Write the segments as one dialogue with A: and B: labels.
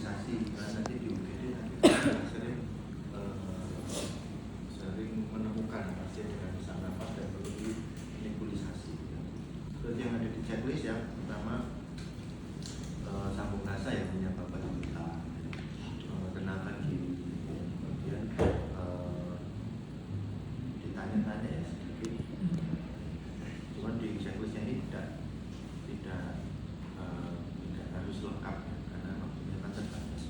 A: nebulisasi, karena nanti di UGD nanti kita sering menemukan pasien dengan sesak nafas dan perlu di nebulisasi. Terus yang ada di checklist yang pertama sambung rasa yang punya bapak kita, kenakan gini, kemudian ditanya-tanya ya sedikit. Cuman di checklistnya ini tidak harus lengkap ya, karena waktunya kan terbatas.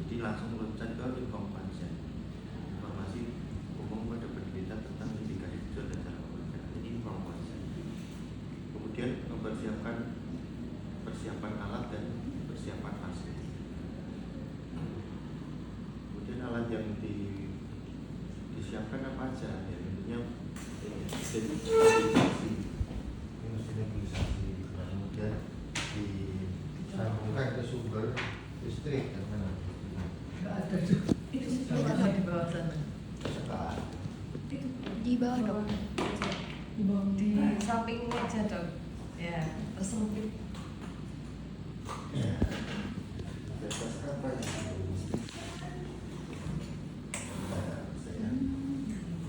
A: Jadi langsung loncat ke inform pasien, informasi umum pada penderita tentang indikasi gejala dan cara pemeriksaan. Jadi inform pasien. Kemudian persiapan alat dan persiapan pasien. Kemudian alat yang disiapkan apa aja? Ya intinya jadi nebulisasi, kemudian disambungkan ke sumber listrik dan mana?
B: Nggak ada juga. Itu ada di bawah sana.
A: Sekarang
C: Di bawah dong.
B: Di bawah
D: Di samping meja dok. Ya, tersempit.
A: ya. Atas apa ya?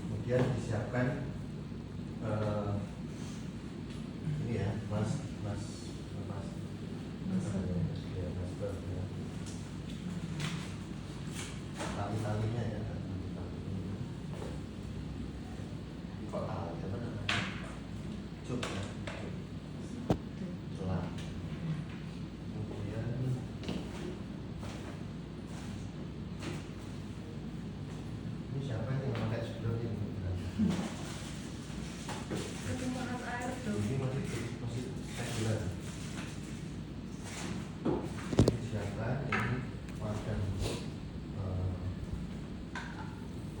A: Kemudian disiapkan ini ya, masker ya, tali-talinya ya, kok tali apa namanya? Cup ya, selang. Kemudian ini siapa yang memakai sebelum ini?
D: Penyemprotan air dok.
A: Ini masih reguler. Ini disiapkan, ini wadah untuk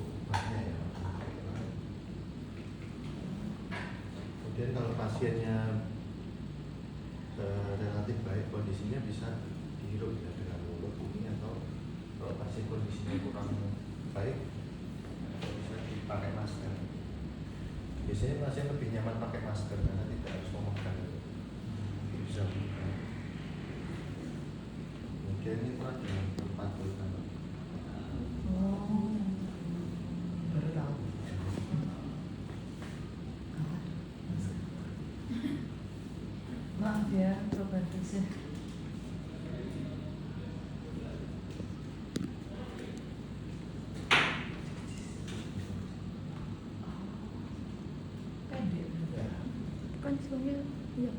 A: obatnya ya. Kemudian kalau pasiennya relatif baik kondisinya bisa dihirup ya dengan mulut ini, atau kalau pasien kondisinya kurang baik bisa dipakai masker. Biasanya pasien lebih nyaman pakai masker karena tidak harus memegang, bisa buka. Kemudian ini pernah dengan tempat utama.
B: Oh, baru tahu. Maaf ya, terbatasnya. Pendek.
A: Ya.
C: Kan semuanya iya.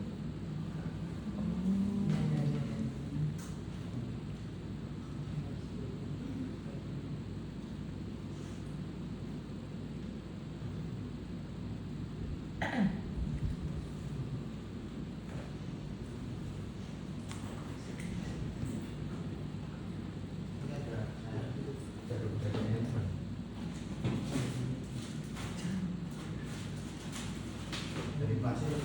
A: Ini ada jarum-jarum handphone. Dari pasien.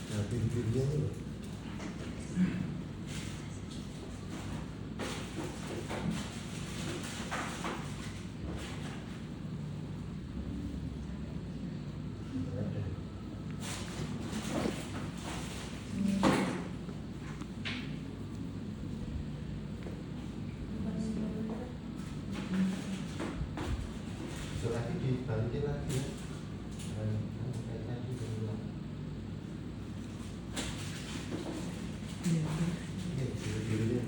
A: Nah, pinggirnya ini loh. Ada. Besok lagi dibalikin lagi ya. Kayak tadi berulang.
B: Iya.
A: Oke, biru-birunya.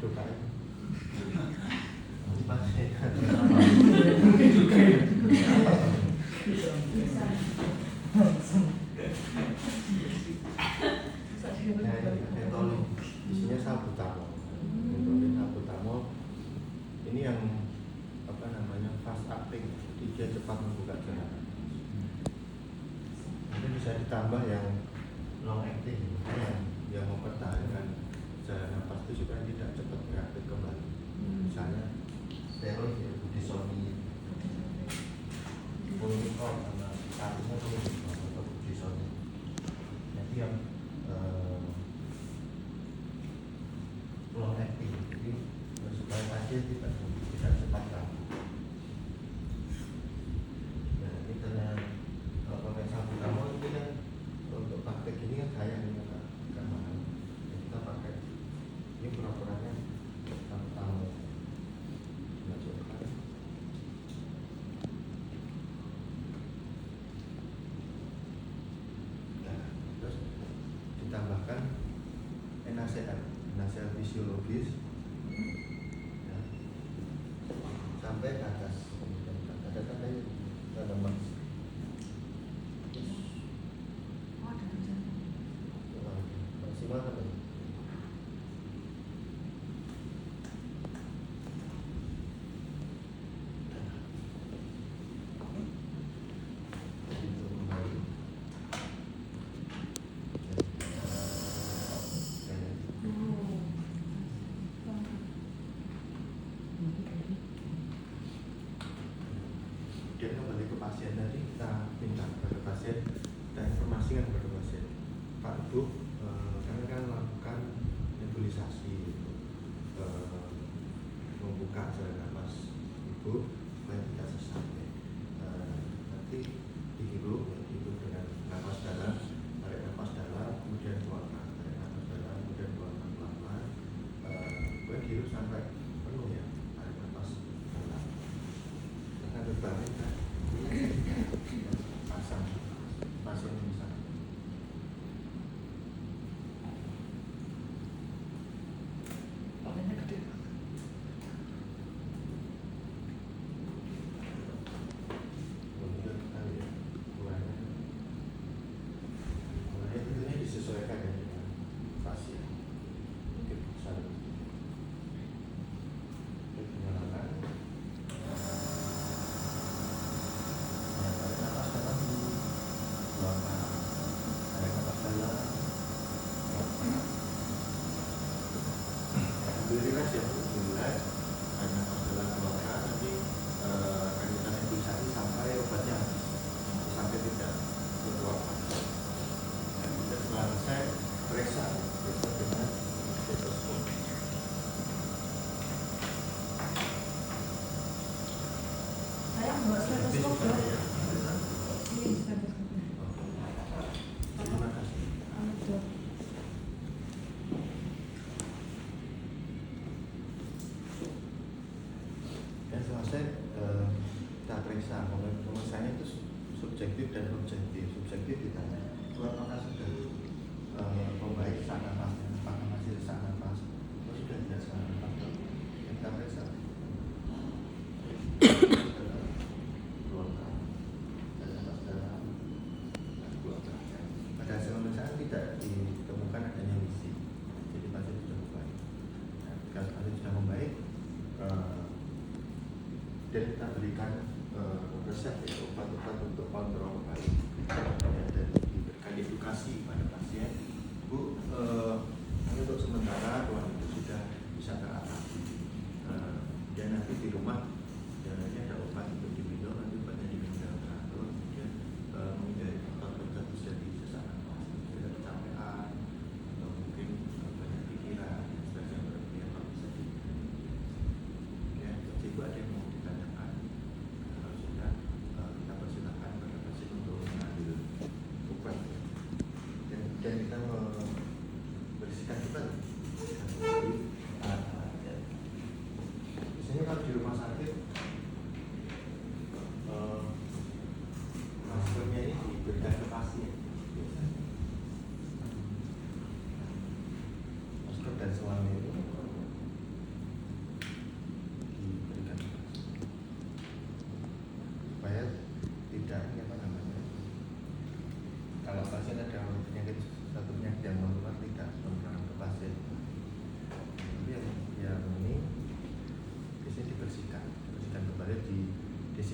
A: Dukai. Masih. Mentolin, isinya salbutamol. Mentolin salbutamol ini yang apa namanya fast acting, jadi dia cepat membuka jalan. Ini bisa ditambah yang long acting, yang mempertahankan jalan nafas itu supaya tidak cepat reaktif kembali. Misalnya steroid ya, budesonide, Pulmicort sama satunya Pulmicort atau budesonide. Jadi yang long acting, jadi supaya pasien tidak cepat kambuh. Nah ini karena kalau pakai salbutamol ini kan untuk praktek ini kan sayang ini kan mahal. Kita pakai ini pura-puranya salbutamol. Masukkan. Nah, terus ditambahkan NaCl fisiologis ya, sampai ke atas. Ada tandanya, ada mas. Maksimal apa? Kemudian kembali ke pasien tadi, kita minta kepada pasien, kita informasikan kepada pasien, Pak Ibu, kami akan melakukan nebulisasi, membuka jalan nafas Ibu supaya tidak sesak. Nanti dihirup dengan nafas dalam, tarik nafas dalam, kemudian keluarkan, tarik nafas dalam, kemudian keluarkan pelan-pelan. Kemudian dihirup sampai penuh ya, tarik nafas dalam. Akan terbalik kan, pasang pasien bisa.
D: Palanya gede.
A: Kemudian kali ya, mulainya tentunya disesuaikan ya dengan pasien. Mungkin bisa penyalakan. Tarik nafas dalam dulu, keluarkan. Tarik nafas dalam, keluarkan. Ambil rileks ya, rileks. Tarik nafas dalam, keluarkan. Nanti akan kita nebulisasi sampai obatnya habis, sampai tidak berkeluarkan. Dan setelah selesai, periksa dengan stetoskop.
D: Saya bawa stetoskop
A: Bisa,
D: dong.
A: ya.
D: Ini stetoskopnya.
A: Terima kasih.
D: Dok.
A: Dan selesai kita periksa, pemeriksaan itu subjektif dan objektif. Subjektif ditanya, apakah sudah membaik sesak nafasnya, apakah masih sesak nafas, atau sudah tidak sesak nafas. Yang kita periksa, keluarkan, tarik nafas dalam, dan keluarkan. Pada hasil pemeriksaan tidak ditemukan adanya misi, jadi pasien sudah membaik. Nah, kalau pasien sudah membaik, dan kita berikan resep ya, obat-obat untuk kontrol kembali, dan diberikan edukasi pada pasien. Bu, untuk sementara keluhan itu sudah bisa teratasi. Dan nanti di rumah jangan ada obat untuk diminum, nanti obatnya diminum dalam teratur, kemudian menghindari faktor terjadi sesak nafas, tidak kecapean, atau mungkin banyak pikiran, dan sebagainya berlebihan kalau bisa ya, jadi itu ada yang mau ditanyakan. Kalau sudah, kita persilakan pada pasien untuk mengambil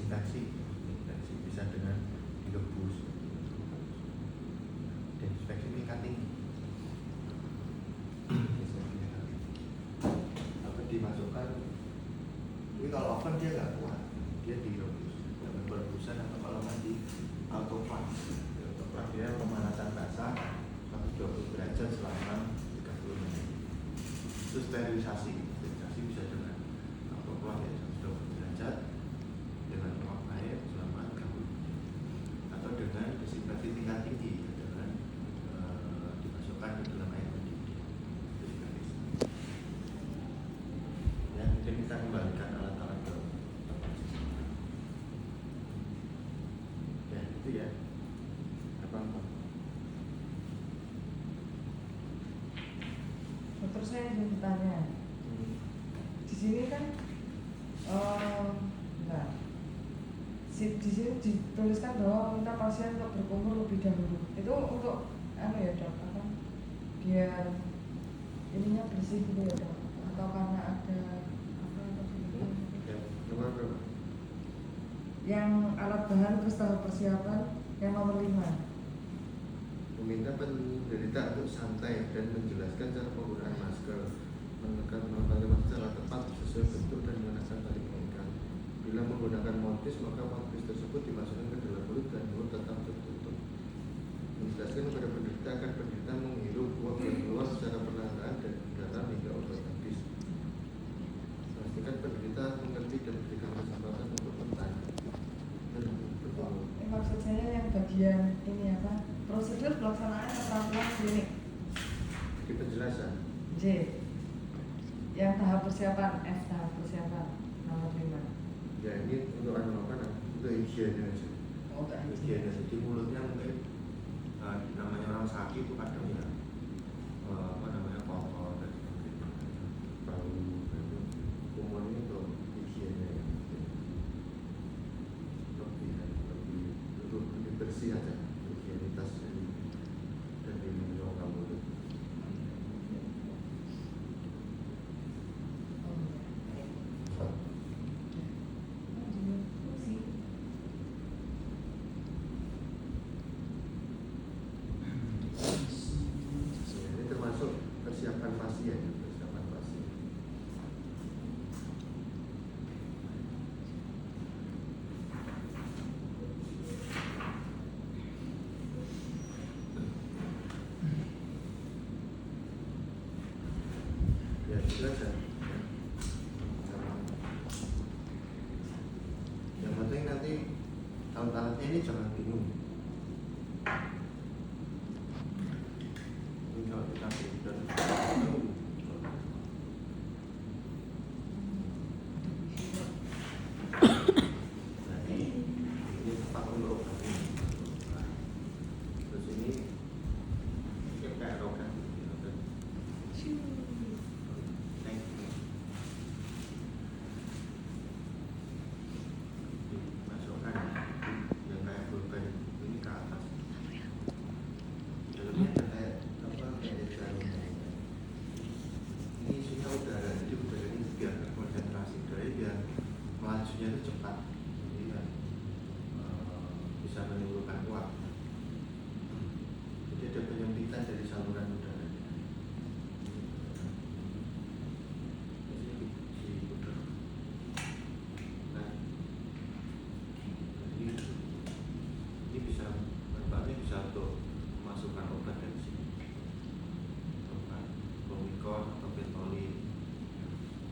A: desinfeksi bisa dengan direbus, desinfeksi tingkat tinggi. Apa dimasukkan? Ini kalau oven dia nggak kuat, dia direbus dengan perebusan atau kalau mandi autoclave. Autoclave dia pemanasan basah 120 derajat selama 30 menit. Itu sterilisasi bisa dengan autoclave ya 120 derajat dengan uap air selama 30 menit atau dengan desinfeksi tingkat tinggi dengan dimasukkan ke dalam air mendidih. Itu juga bisa. Ya, mungkin kita kembalikan alat-alat ke tempat semula. Ya, itu ya. Apa?
D: Dokter, saya ingin bertanya. Di sini kan, di sini dituliskan bahwa minta pasien untuk berkumur lebih dahulu. Itu untuk ya dok, apa? Biar ininya bersih gitu ya dok. Atau karena ada apa gitu?
A: Ya, nomor berapa?
D: Yang alat bahan terus tahap persiapan yang nomor 5.
A: Meminta penderita untuk santai dan menjelaskan cara penggunaan masker, menekan memakai masker secara tepat sesuai bentuk dan mengenakan tali pengikat. Bila menggunakan mouthpiece, maka mouthpiece tersebut dimasukkan ke dalam mulut dan mulut tetap tertutup. Menjelaskan kepada penderita agar penderita menghirup uap dan keluar secara perlahan dan dalam hingga obat habis. Pastikan penderita mengerti dan berikan kesempatan untuk bertanya.
D: Maksud saya yang bagian ini apa? Prosedur pelaksanaan keterampilan klinik.
A: Di penjelasan.
D: J. Yang tahap persiapan, F tahap persiapan nomor 5.
A: Ya ini untuk makanan, untuk higiene aja.
D: Oh, enggak.
A: Higiene aja. Di mulutnya mungkin namanya orang sakit itu kadang ya apa namanya kotor dan sebagainya, bau, itu umumnya untuk higiene ya. Lebih bersih aja, higienitas dari rongga mulut. Ini termasuk persiapan pasien, persiapan pasien. Ya, jelas ya. Yang penting nanti alat-alatnya ini jangan bingung. Ini kalau kita dan nah ini tempat untuk obat ini. Terus ini kayak rokan. Dimasukkan yang kayak pulpen ini ke atas. Dalamnya ada kayak apa kayak jarum. Ini isinya udara, jadi udara ini biar konsentrasi udara biar melajunya itu cepat, jadi kan bisa menimbulkan uap. Jadi ada penyempitan dari saluran udara. Ini bisa manfaatnya bisa untuk memasukkan obat dari sini, obat Omicron atau Ventolin.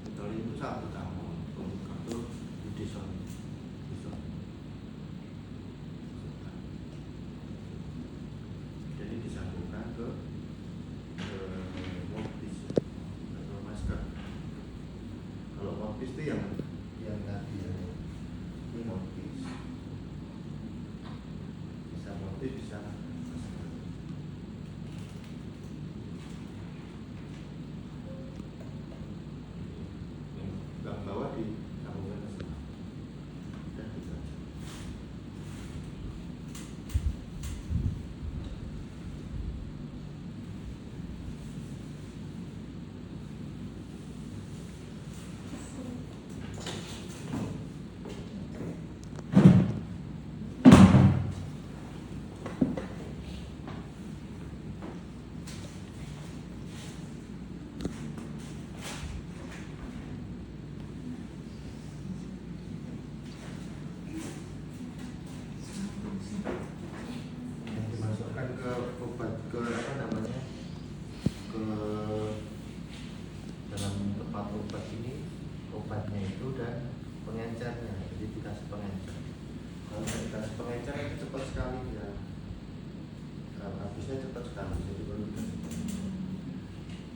A: Ventolin itu salbutamol, Omicron itu budesonide. Jadi disambungkan ke mouthpiece atau masker. Kalau mouthpiece itu yang tadi ya, ini mouthpiece. Bisa mouthpiece bisa masker. Yang bawah disambungkan ke sini. Dan gitu aja. dan pengencernya. Jadi dikasih pengencer. Kalau nggak dikasih pengencer itu cepat sekali ya. Habisnya cepat sekali. Jadi perlu dikasih pengencer.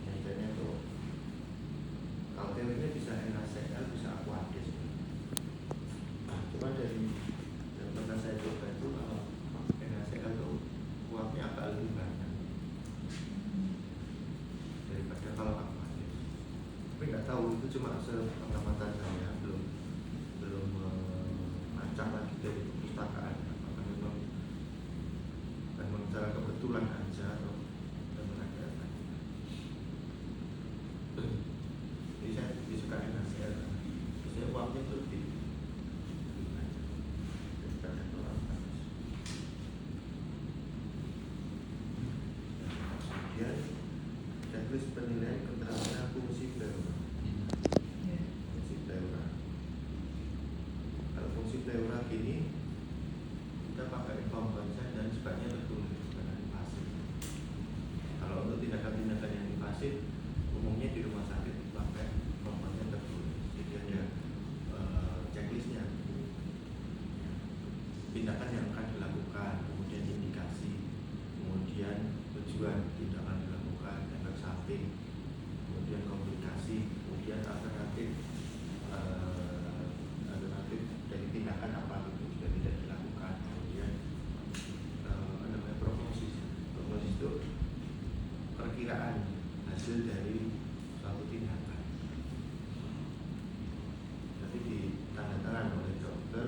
A: Pengencernya tuh kalau teorinya bisa NaCl, bisa Aquades. Nah, cuma dari yang pernah saya coba itu kalau NaCl itu kuatnya agak lebih banyak daripada kalau Aquades. Tapi nggak tahu, itu cuma sepengamatan saya, belum acak lagi dari perpustakaan. Apakah memang secara kebetulan aja atau memang ada apa? Jadi saya disukai NaCl, biasanya uangnya lebih banyak daripada kalau Aquades. Kemudian checklist penilaian keterangan fungsi pleura.
D: Ya.
A: Fungsi pleura. Kalau fungsi pleura gini kita pakai komponsen dan sebaiknya tertulis karena invasif. Kalau untuk tindakan-tindakan yang invasif umumnya di rumah sakit pakai komponsen tertulis. Jadi ada checklistnya. Tindakan yang akan dilakukan, kemudian indikasi, kemudian tujuan tindakan dilakukan, efek samping, kemudian komplikasi, kemudian alternatif dari tindakan apa itu juga tidak dilakukan, kemudian prognosis. Prognosis itu perkiraan hasil dari suatu tindakan. Nanti ditandatangan oleh dokter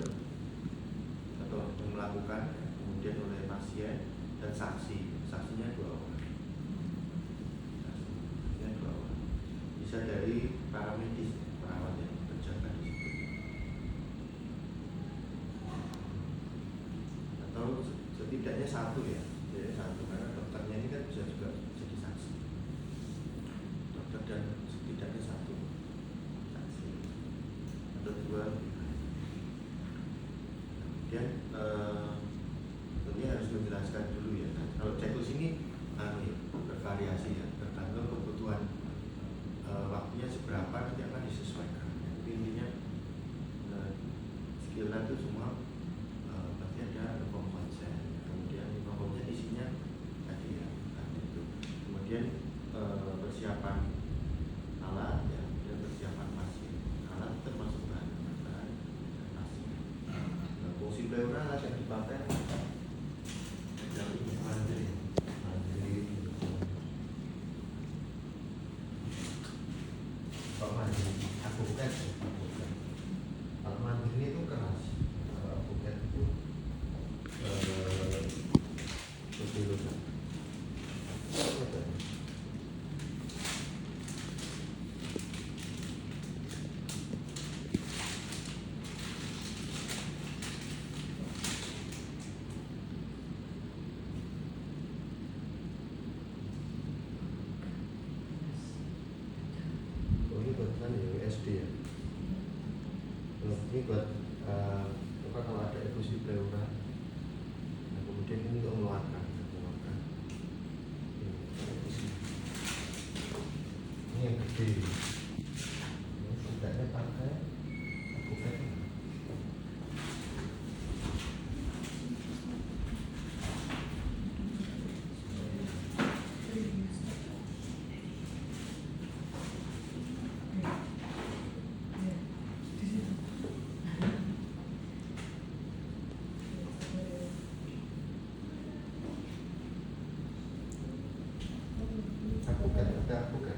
A: atau yang melakukan, kemudian oleh pasien dan saksi. Saksinya 2 orang. Saksinya 2 orang. Bisa dari para medis, perawat yang berjaga di situ. Atau setidaknya 1 ya. Jadi 1 karena dokternya ini kan bisa juga jadi saksi. Dokter dan setidaknya 1 saksi. Atau 2. Kemudian tentunya harus menjelaskan dulu ya. Kalau checklist ini bervariasi ya, tergantung kebutuhan waktunya seberapa nanti akan disesuaikan. Jadi intinya skillnya itu semua pasti ada komponsen. Kemudian komponsen isinya tadi ya, itu. Kemudian persiapan alat ya, dan persiapan pasien. Alat termasuk bahan dan pasien. Fungsi pleura alat yang dipakai kalau mandiri itu keras, bukan itu lebih lunak. USD ya. Ini buat kalau ada efusi pleura, nah, kemudian ini untuk mengeluarkan. Ini yang gede. Ini tidaknya pakai bukan. Bukan.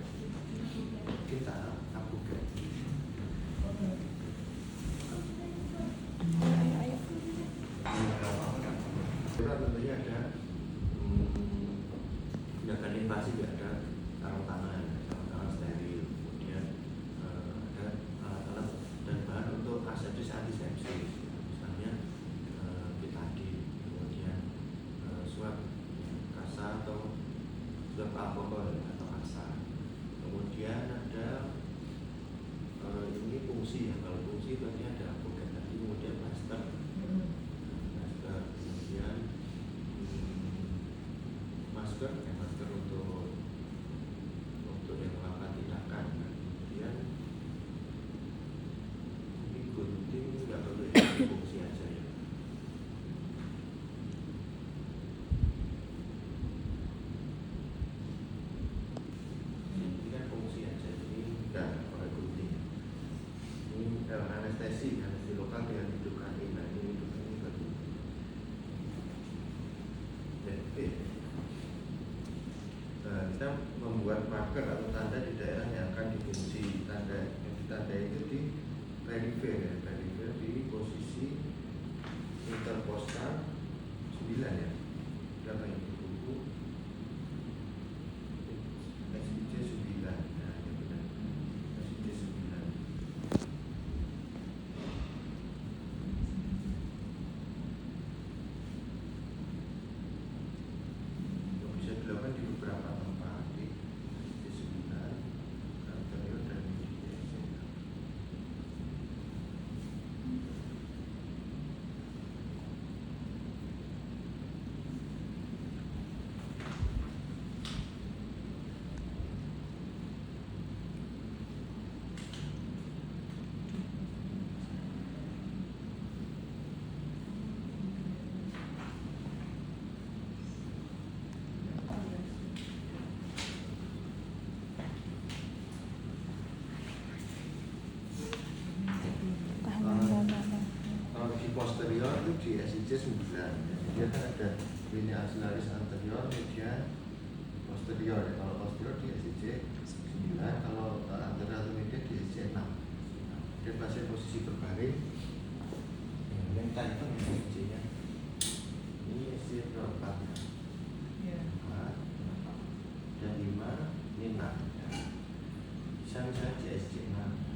A: Kita anestesi lokal dengan hidrokain. Nah, ini hidrokain baru. Ya, oke. Nah, kita membuat marker atau tanda di daerah yang akan difungsi. Tanda yang ditandai itu di perifer, ya. Perifer di posisi interpostal 9 ya. Berapa ini buku? SIC 9. Nah, ya benar. SIC 9. Bisa dilakukan di beberapa tempat di SIC 9, anterior dan di SIC. Kalau di posterior itu di SIC 9. Dia kan ada linea axillaris anterior, median, posterior. Kalau posterior di SIC 9, kalau anterior atau median di SIC 6. Dia pasien posisi berbaring. Yang tadi itu SIC-nya. Ini SIC berapa?
B: Ya.
A: 4 dan 5, ini 6. Bisa misalnya di SIC 6.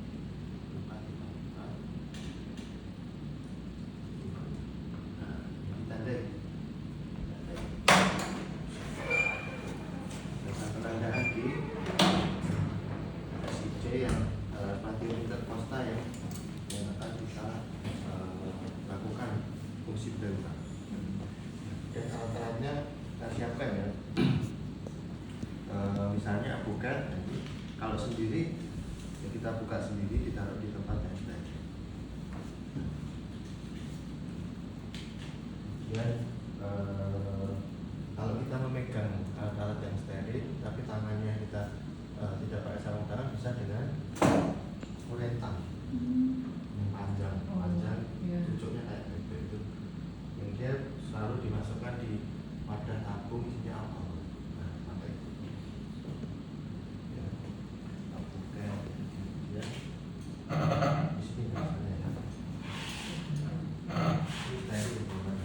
A: Dan alat-alatnya kita siapkan ya. Misalnya bukan, kalau sendiri ya kita buka sendiri, ditaruh di tempat yang steril. Dan kalau kita memegang alat-alat yang steril, tapi tangannya kita tidak pakai sarung tangan, bisa dengan rentang panjang,
B: Iya.
A: cucuknya kayak gitu. Yang dia selalu dimasukkan di wadah tabung isinya alkohol. Nah, pakai ya, tabungkan ya. Di sini misalnya ya. Ini steril bukan?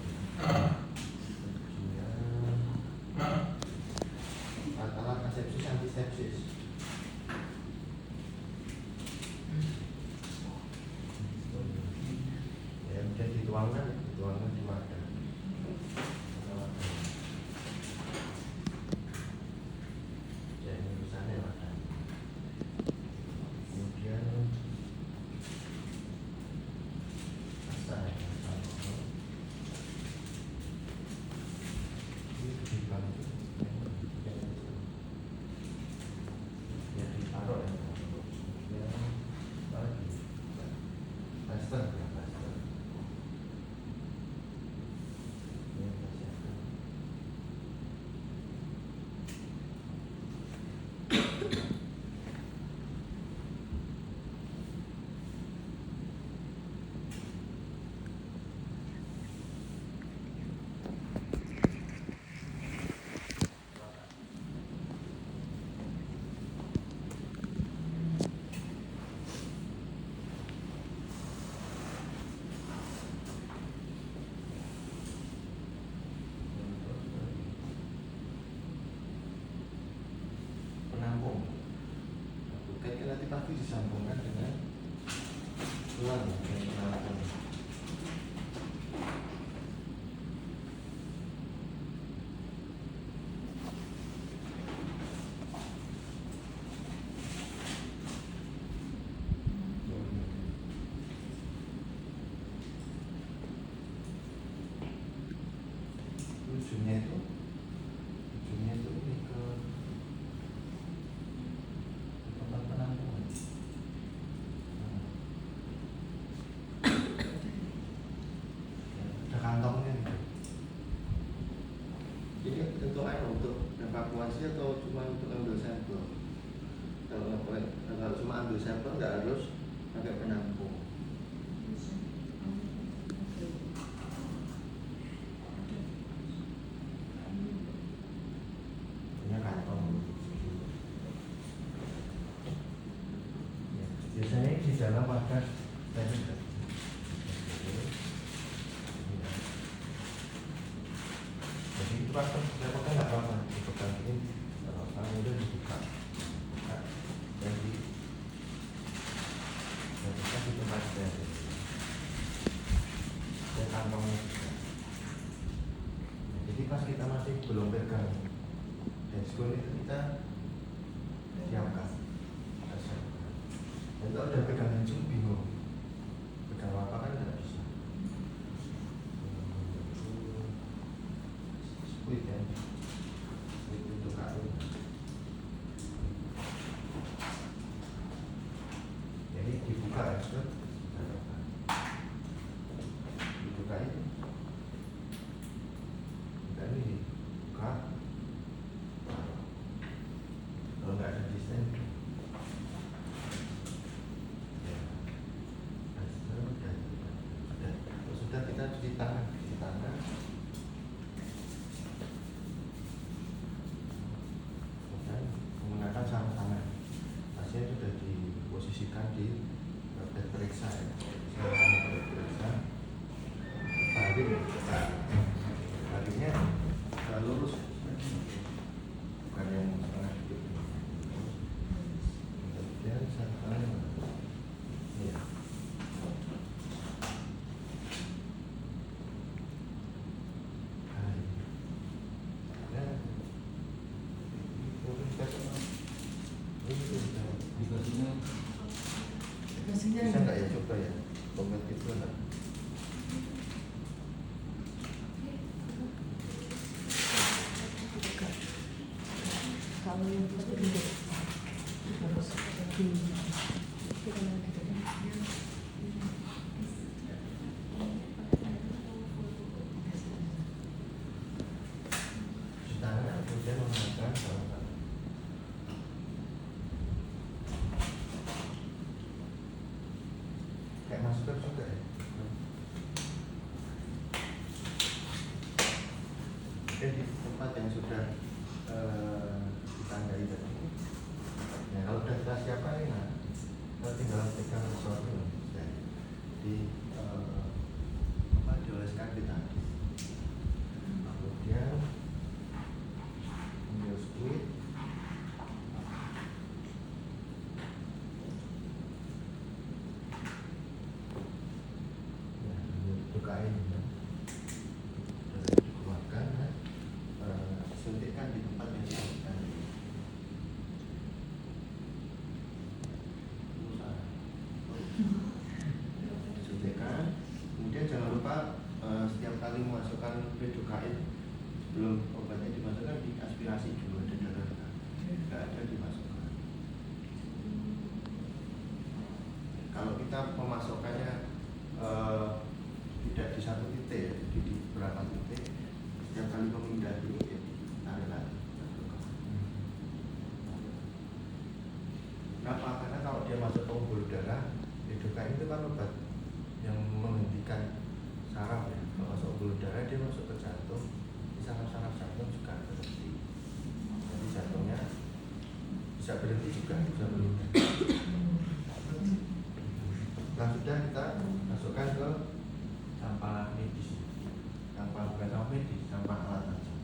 A: Alat asepsis, antisepsis. Ya, bisa dituangkan di wadah. Ya, ini misalnya wadah. Kemudian ini dibantu. Ya, ditaruh ya. Ya, lagi. Plaster ya, plaster. Ini kita siapkan. Penampung. Bukan nanti pasti disambungkan dengan tulang ya, dengan peralatan. Ujungnya itu ini ke tempat penampungan. Ada kantongnya gitu. Ini untuk untuk evakuasi atau cuma untuk ambil sampel? Kalau cuma ambil sampel nggak harus pakai penampung. biasanya di dalam ada stempel. Jadi itu kan stempel kan nggak apa-apa, dipegang ini nggak apa-apa, udah dibuka. Jadi kita di tempat stempel. Dan kantongnya juga. Jadi pas kita masih belum pegang dashboard itu kita siapkan. Dan kalau udah pegang handphone bingung, pegang apa kan nggak bisa. Squid ya, squid itu kain. Jadi dibuka ya, squid. Dibuka ini. Buka ini dibuka. Kalau nggak ada desain. Sudah kita cuci tangan, dan menggunakan sarung tangan. Pasien sudah diposisikan di bed periksa ya. Saya periksa, baliknya lurus, bukan yang setengah dikit. Kemudian sarung tangan, ya. Bisa nggak ya coba ya komen itu enggak?
B: Kalau yang itu duduk harus di
A: Cuci tangan kemudian menggunakan sarung tangan. Kayak masker juga ya. Oke, di tempat yang sudah ditandai tadi. Ya, kalau sudah kita siapkan ini, nah, kita tinggal pegang sesuatu ya. Di dioleskan di tangan. Kemudian ambil squid. Bukain ya. Dikeluarkan ya. Suntikkan di tempat yang disebutkan. Suntikkan. Kemudian jangan lupa setiap kali memasukkan lidocain sebelum obatnya dimasukkan diaspirasi dulu, ada darah nggak ada dimasukkan. Kalau kita memasukkannya tidak di satu titik ya, jadi di beberapa titik. Setiap kali memindah dulu ya tarik lagi. Kenapa? Karena kalau dia masuk ke pembuluh darah, lidocain itu kan obat yang menghentikan saraf ya. Kalau masuk pembuluh darah dia masuk ke jantung, di saraf-saraf jantung juga berhenti. Jadi jantungnya bisa berhenti juga, bisa berhenti. Nah sudah kita masukkan ke sampah medis, sampah bukan sampah medis, sampah alat aja.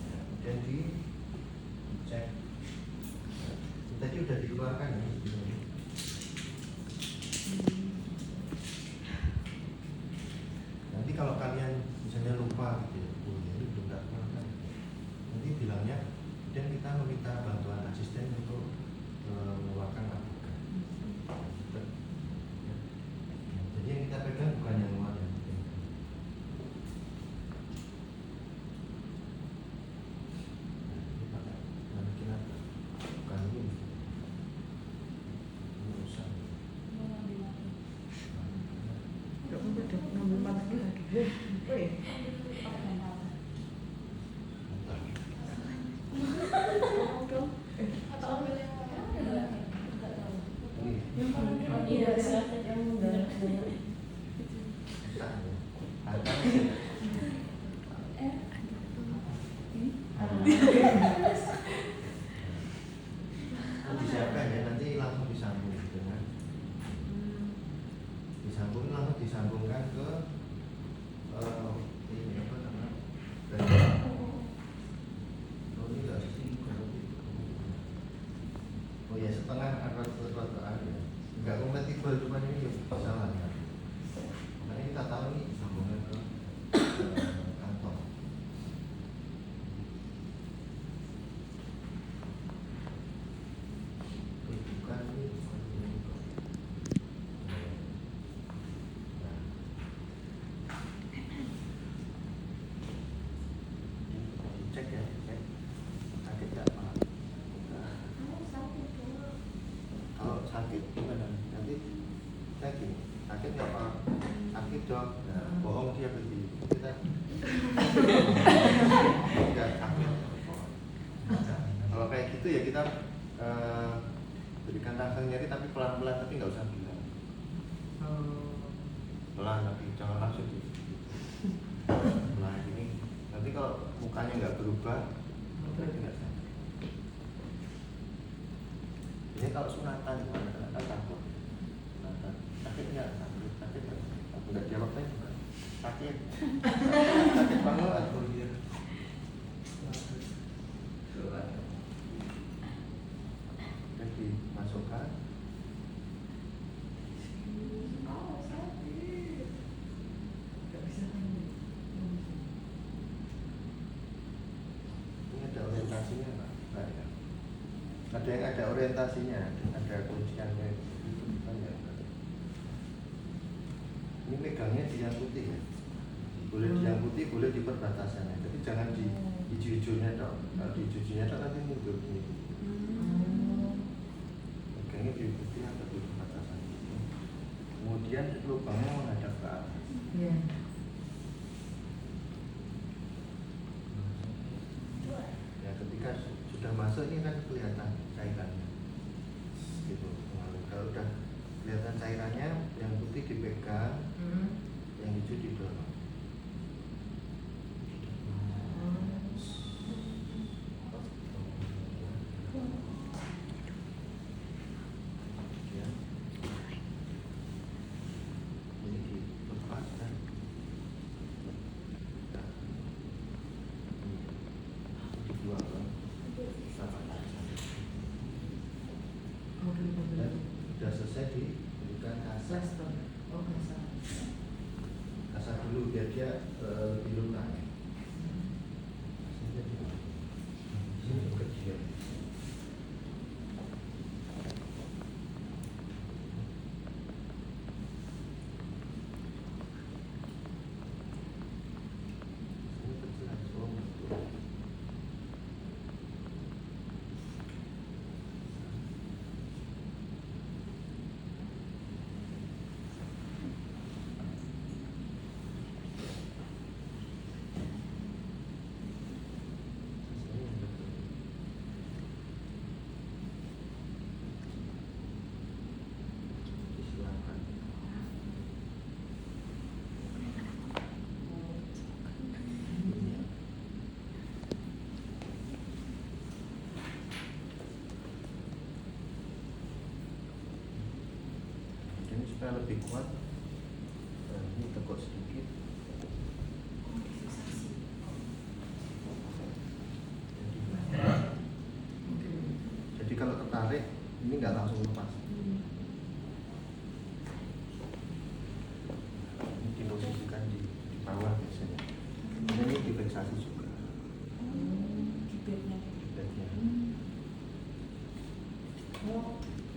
A: Ya, kemudian dicek. Tadi udah dikeluarkan ya. Nanti kalau kalian misalnya lupa gitu ya, oh ya ini belum keluarkan. Nanti bilangnya, dan kita meminta bantuan asisten untuk mengeluarkan apotek. Jadi yang kita pegang bukan yang luar yang kita pegang. Nah, ini pakai mungkin apa? Bukan ini. setengah atau ya. Enggak kompatibel, cuman ini salah ya. Makanya kita tahu nih sambungan ke kantong. Bukan ini. Cek ya, cek. Sakit nggak Pak? Kalau sakit gimana? Nanti cek ini. Sakit nggak Pak? Sakit dok. Nah, bohong dia berarti. Kita nggak sakit. Kalau kayak gitu ya kita berikan rasa nyeri tapi pelan-pelan, tapi nggak usah bilang. Pelan tapi jangan langsung di. Pelan ini. Nanti kalau mukanya nggak berubah, berarti nggak sakit. Ini kalau sunatan, kan takut. Sunatan, sakit nggak? Sakit nggak? Aku nggak jawabnya juga sakit. Sakit banget aku dia. Jadi masukkan. Ini ada orientasinya nggak? Nggak ya? Ada yang ada orientasinya, ada kunciannya. Ini pegangnya di yang putih ya. Boleh di yang putih, boleh di perbatasannya. Tapi jangan di hijau-hijaunya dong. Kalau di hijau-hijaunya dong nanti mundur gini. Pegangnya di putih atau di perbatasan. Kemudian lubangnya menghadap ke atas.
B: Iya.
A: Ya ketika sudah masuk ini kan kelihatan cairannya. Gitu. Kalau udah kelihatan cairannya, yang putih dipegang, yang hijau didorong. Ya. Ini dilepas kan. Dibuang kan. Dan sudah selesai diberikan kasar. Kasar dulu biar dia lebih lunak. Ini kecil. Ini kecil langsung. Disilakan. Ini supaya lebih kuat, ini teguk sedikit. Jadi kalau tertarik, ini nggak langsung lepas. Ini diposisikan di bawah biasanya. Ini difiksasi juga. Di bednya.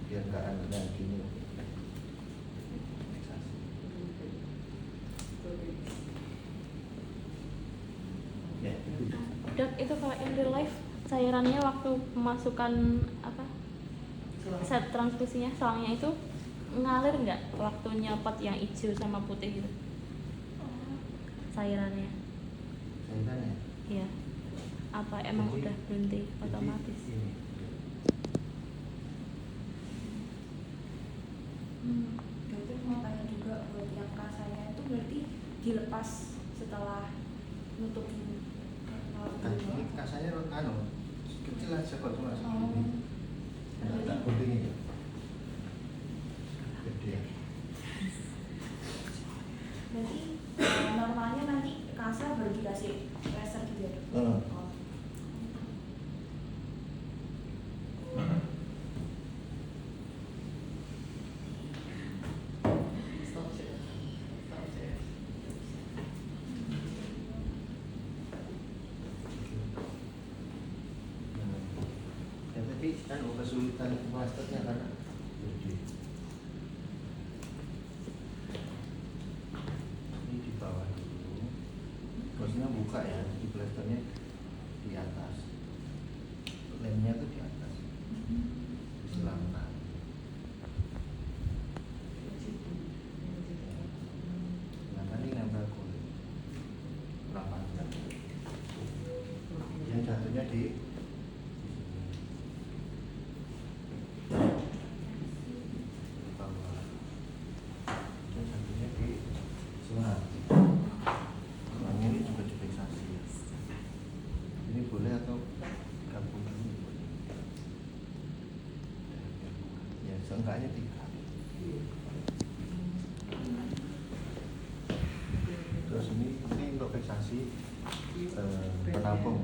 A: Biar nggak ada gini. Fiksasi. Ya, itu.
C: Dok, itu kalau in real life cairannya waktu memasukkan apa set transfusinya selangnya itu ngalir nggak waktu nyopot yang hijau sama putih gitu cairannya?
A: Cairannya.
C: Iya. Apa emang
A: Jadi-
C: udah berhenti
A: Jadi,
C: otomatis?
A: ini.
B: Berarti mau tanya juga buat yang kasanya itu berarti dilepas setelah nutup
A: Kan ini kasarnya kecil aja kok cuma segini.
B: Oh.
A: Tak penting itu. Gede.
B: Berarti normalnya nanti kasa baru dikasih laser gitu ya dok?
A: Hmm.
B: Oh.
A: Ya tadi kan kesulitan plasternya karena jadi ini di bawah dulu, terusnya buka ya, di plasternya di atas, lemnya tuh di atas, selangkah. Nah tadi nempel kulit, rapatkan. Yang jatuhnya di bawah, yang jatuhnya di selang. Selang ini juga difiksasi. Ini boleh atau gabung dulu? Ya, seenggaknya 3. Terus ini untuk fiksasi penampung.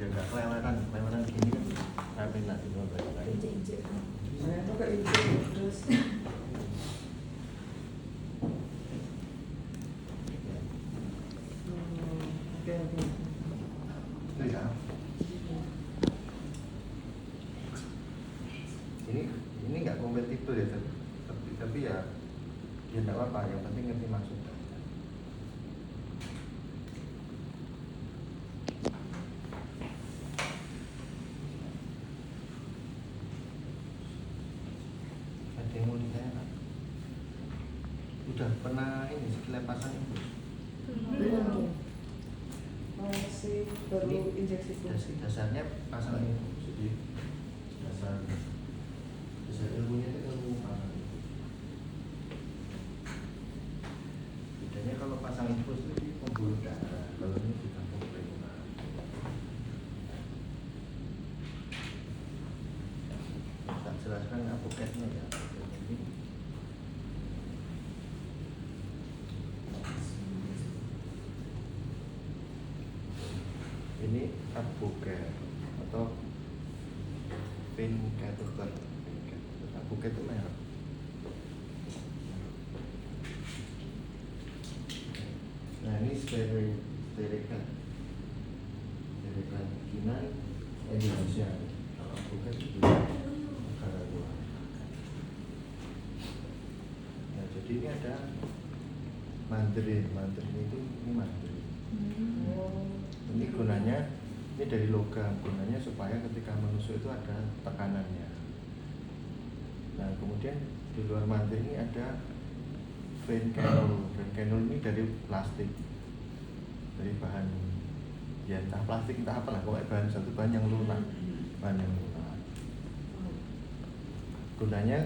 A: Biar nggak keleweran gini kan rapin nanti ngobrol-ngobrol.
D: Saya tuh keinjek terus. Oke.
A: Itu ya. Ini nggak kompetitif ya, tapi ya nggak apa-apa, yang penting ngerti maksudnya. Ada yang mau ditanya Pak? Udah pernah ini sekilap pasang itu?
D: Belum. Masih baru injeksi
A: Dasarnya pasang itu, jadi dasar ilmunya itu ilmu pasang. Bedanya kalau pasang infus itu di pembuluh darah, kalau ini di kampung pleural. Tak jelaskan apoketnya ya. Ini advoket atau pin catheter. Advoket itu merek. Nah ini sterilikan kinan Indonesia. Kalau advoket itu negara luar. Nah jadi ini ada mandarin itu ini mandarin. Ini gunanya, ini dari logam, gunanya supaya ketika menusuk itu ada tekanannya. Nah kemudian di luar mandarin ini ada vein canul ini dari plastik, dari bahan ya entah plastik entah apalah, pokoknya satu bahan yang lunak. Gunanya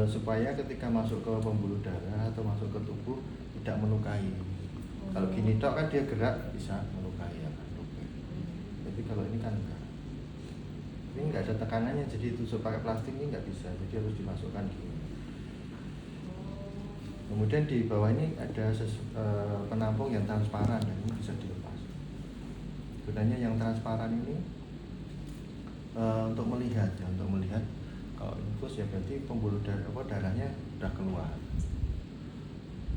A: supaya ketika masuk ke pembuluh darah atau masuk ke tubuh tidak melukai. Kalau gini tok kan dia gerak bisa melukai ya kan. Tapi kalau ini kan enggak. Ini enggak ada tekanannya, jadi tusuk pakai plastik ini enggak bisa, jadi harus dimasukkan gini. Kemudian di bawah ini ada penampung yang transparan dan ini bisa dilepas. Gunanya yang transparan ini untuk melihat ya, kalau infus ya berarti pembuluh darahnya sudah keluar.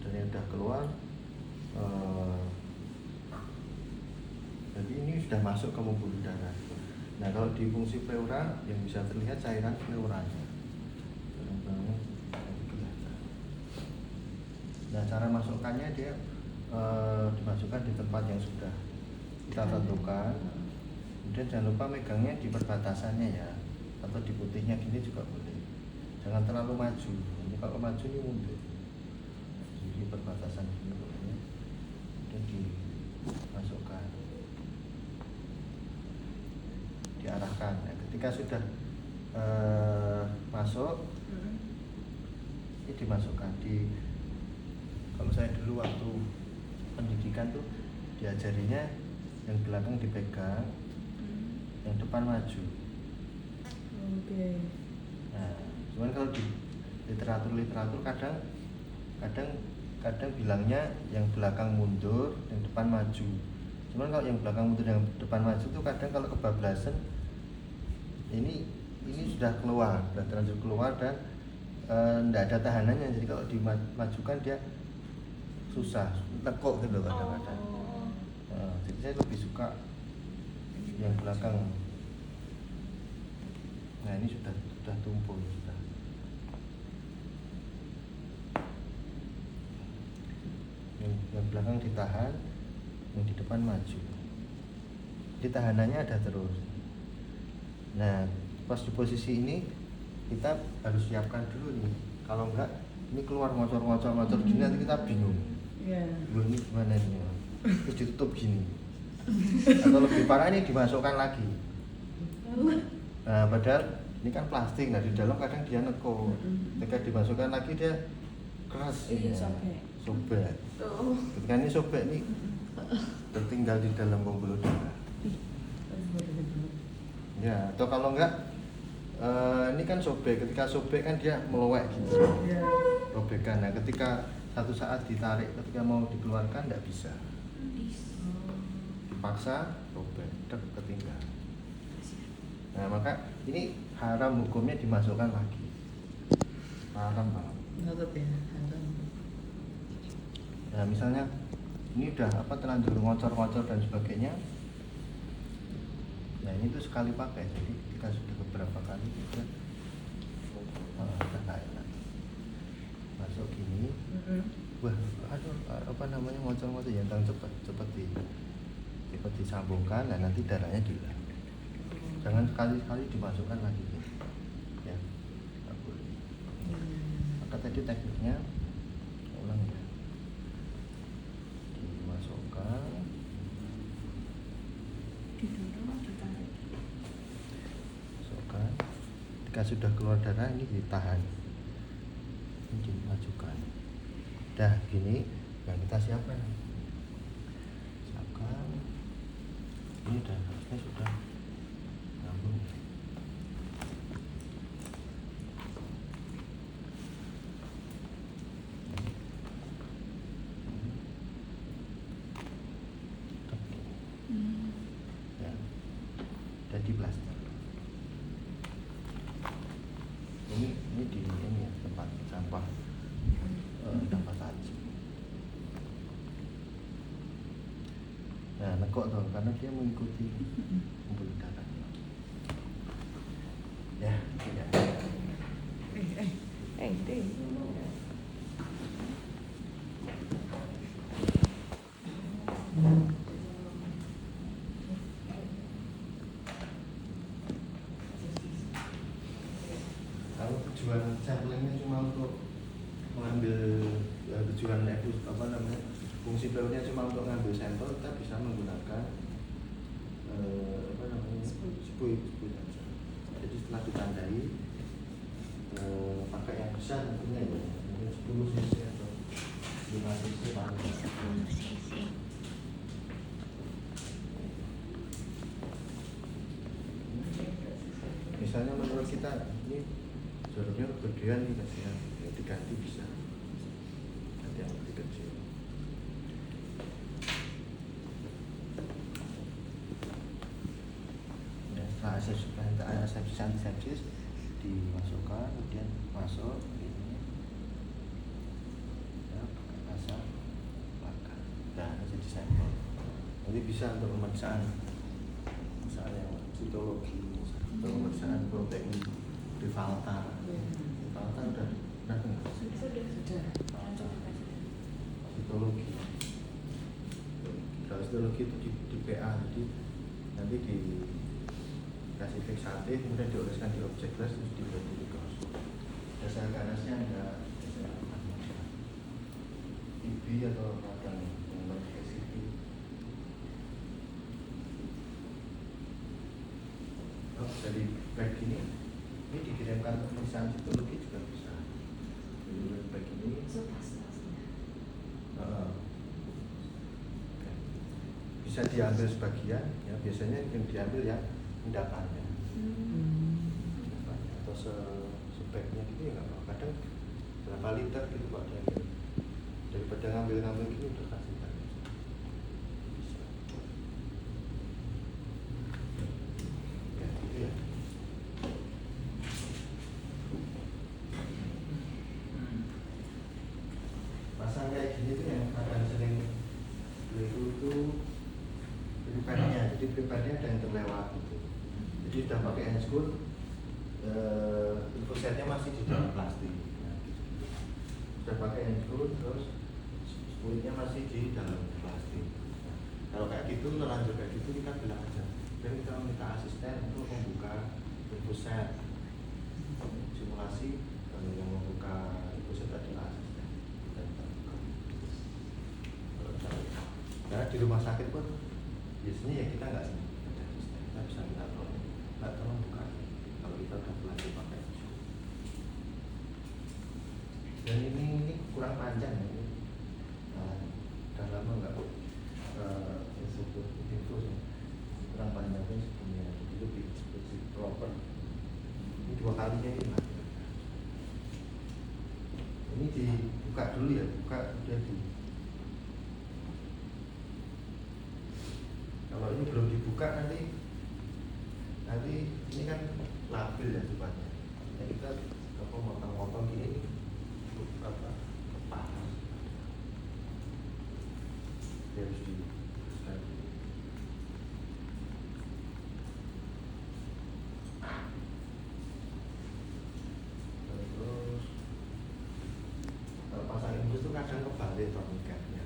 A: Dan yang sudah keluar jadi ini sudah masuk ke pembuluh darah. Nah kalau di fungsi pleural yang bisa terlihat cairan pleuralnya. Nah cara masukkannya dia dimasukkan di tempat yang sudah kita tentukan. Kemudian jangan lupa megangnya di perbatasannya ya, atau di putihnya gini juga boleh. Jangan terlalu maju. Ini kalau maju ini mundur. Jadi perbatasan gini boleh. Dan dimasukkan, diarahkan. Nah, ketika sudah masuk, ini dimasukkan di. Kalau saya dulu waktu pendidikan tuh diajarinya yang belakang dipegang, yang depan maju.
D: Oke.
A: Nah, cuman kalau di literatur kadang bilangnya yang belakang mundur, yang depan maju. Cuman kalau yang belakang mundur, yang depan maju itu kadang kalau kebablasan ini sudah keluar, sudah terlanjur keluar dan tidak ada tahanannya. Jadi kalau dimajukan dia susah, tekuk gitu kadang-kadang. Jadi saya lebih suka yang belakang. Nah ini sudah tumpul sudah. Yang belakang ditahan, yang di depan maju. Ditahanannya ada terus. Nah pas di posisi ini kita harus siapkan dulu nih. Kalau enggak ini keluar ngocor gini nanti kita bingung. Loh ini gimana ini? Terus ditutup gini. Atau lebih parah ini dimasukkan lagi. Nah padahal ini kan plastik, nah di dalam kadang dia neko. Ketika dimasukkan lagi dia keras, sobek. Ketika ini sobek nih tertinggal di dalam pembuluh darah. Ya, atau kalau enggak ini kan sobek. Ketika sobek kan dia melowek gitu. Robekan. Nah ketika satu saat ditarik, ketika mau dikeluarkan tidak bisa. Dipaksa robek, ketinggal. Nah maka ini haram hukumnya dimasukkan lagi. Haram banget. Nah misalnya ini udah terlanjur ngocor dan sebagainya. Nah ini tuh sekali pakai, jadi kita sudah beberapa kali kita udah kayak lagi. Masuk gini. Wah, ngocor yang cepet disambungkan dan nanti darahnya hilang. Jangan sekali-sekali dimasukkan lagi. Ya, nggak boleh. Maka tadi tekniknya ulang ya. Dimasukkan. Masukkan. Ketika sudah keluar darah ini ditahan. Ini dimajukan. Dah gini yang kita siapkan. Ini darahnya sudah nyambung. Ya, jadi plaster. Ini di ini ya, tempat sampah, tempat saji. Nah, nekok tuh, karena dia mengikuti pembuluh darah. Ya, tidak. Kalau tujuan samplingnya cuma untuk mengambil tujuan fungsi pelurnya cuma untuk mengambil sampel, kita bisa menggunakan spui saja. Jadi setelah ditandai pakai yang besar tentunya ya, mungkin 10 cc atau 5 cc paling besar.
C: 10 cc.
A: Misalnya menurut kita ini jarumnya kegedean nih kasihan, ya diganti bisa. Ganti yang lebih kecil. Setelah asepsis dimasukkan, kemudian masuk ini ya, pakai kasar makan dan jadi sampel. Nanti bisa untuk pemeriksaan misalnya citologi, pemeriksaan protein Rivalta. Rivalta udah dengar?
B: Sudah.
A: Citologi. Kalau citologi itu di PA, jadi nanti dikasih fixatif, kemudian dioleskan di objek flash terus dibuat di mikroskop. Dasar ganasnya ada TB atau radang yang non-spesifik. Jadi baik ini dikirimkan pemeriksaan citologi juga bisa. Jadi baik ini bisa diambil sebagian, ya biasanya yang diambil ya endapannya, atau sebaiknya gitu ya nggak apa. Kadang berapa liter gitu Pak diambil, daripada ngambil gini udah kasih kan bisa. Ya gitu ya. Pasang kayak gini tuh yang kadang sering beli itu primernya, jadi pribadi ada yang terlewat gitu. Jadi udah pakai handscoot, info setnya masih di dalam plastik. Nah, gitu. Sudah pakai handscoot, terus spoolnya masih di dalam plastik. Nah, kalau kayak gitu, terlanjur kayak gitu kita bilang aja. Dan kita minta asisten untuk membuka info set simulasi. Kalau yang membuka info set adalah asisten. Dan kita buka. Karena di rumah sakit pun biasanya ya kita nggak ada asisten, kita bisa minta tolong buka kalau kita udah belajar pakai itu. Dan ini kurang panjang ya, ini udah lama nggak sebut info sih, kurang panjang sih sebenarnya, jadi lebih proper. Ini 2 kalinya ini lah. Ini dibuka dulu ya, buka udah di. Kalau ini belum dibuka nanti ini kan labil ya sifatnya. Nah, kita motong-motong gini panas. Dia harus diteruskan. Terus kalau pasang infus itu kadang kebalik tornikatnya.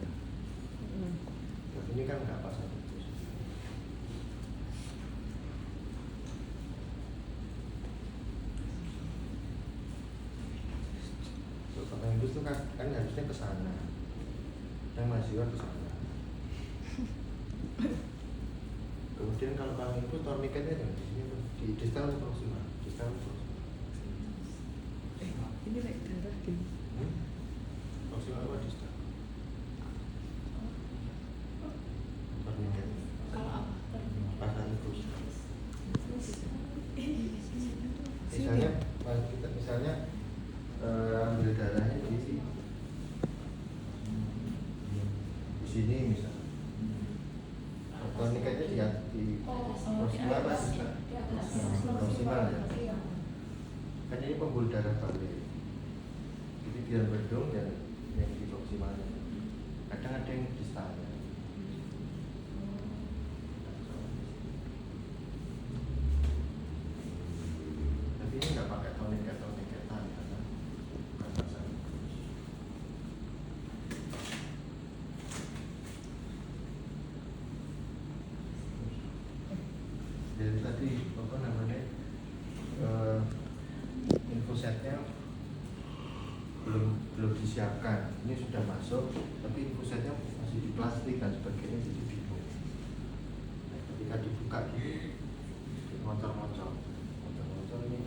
A: Tapi ini kan nggak pasang infus. Pasang infus itu kan harusnya ke sana, yang mahasiswa ke sana. Kemudian kalau pasang infus tornikatnya di sini di distal proximal,
D: Ini naik darah gini.
A: proximal apa distal? Torniket. Pasang infus. Misalnya ambil darahnya di sini misalnya. Tornikatnya di proximal apa distal? Proximal ya. Kan ini pembuluh darah balik. Jadi biar berdong dan yang di proximalnya. Kadang ada yang distalnya. Tapi ini nggak pakai torniketan karena bukan pasang. Jadi tadi apa namanya info setnya belum disiapkan. Ini sudah masuk, tapi info setnya masih di plastik dan sebagainya, jadi bingung. Nah, ketika dibuka gini, moncong-moncong ini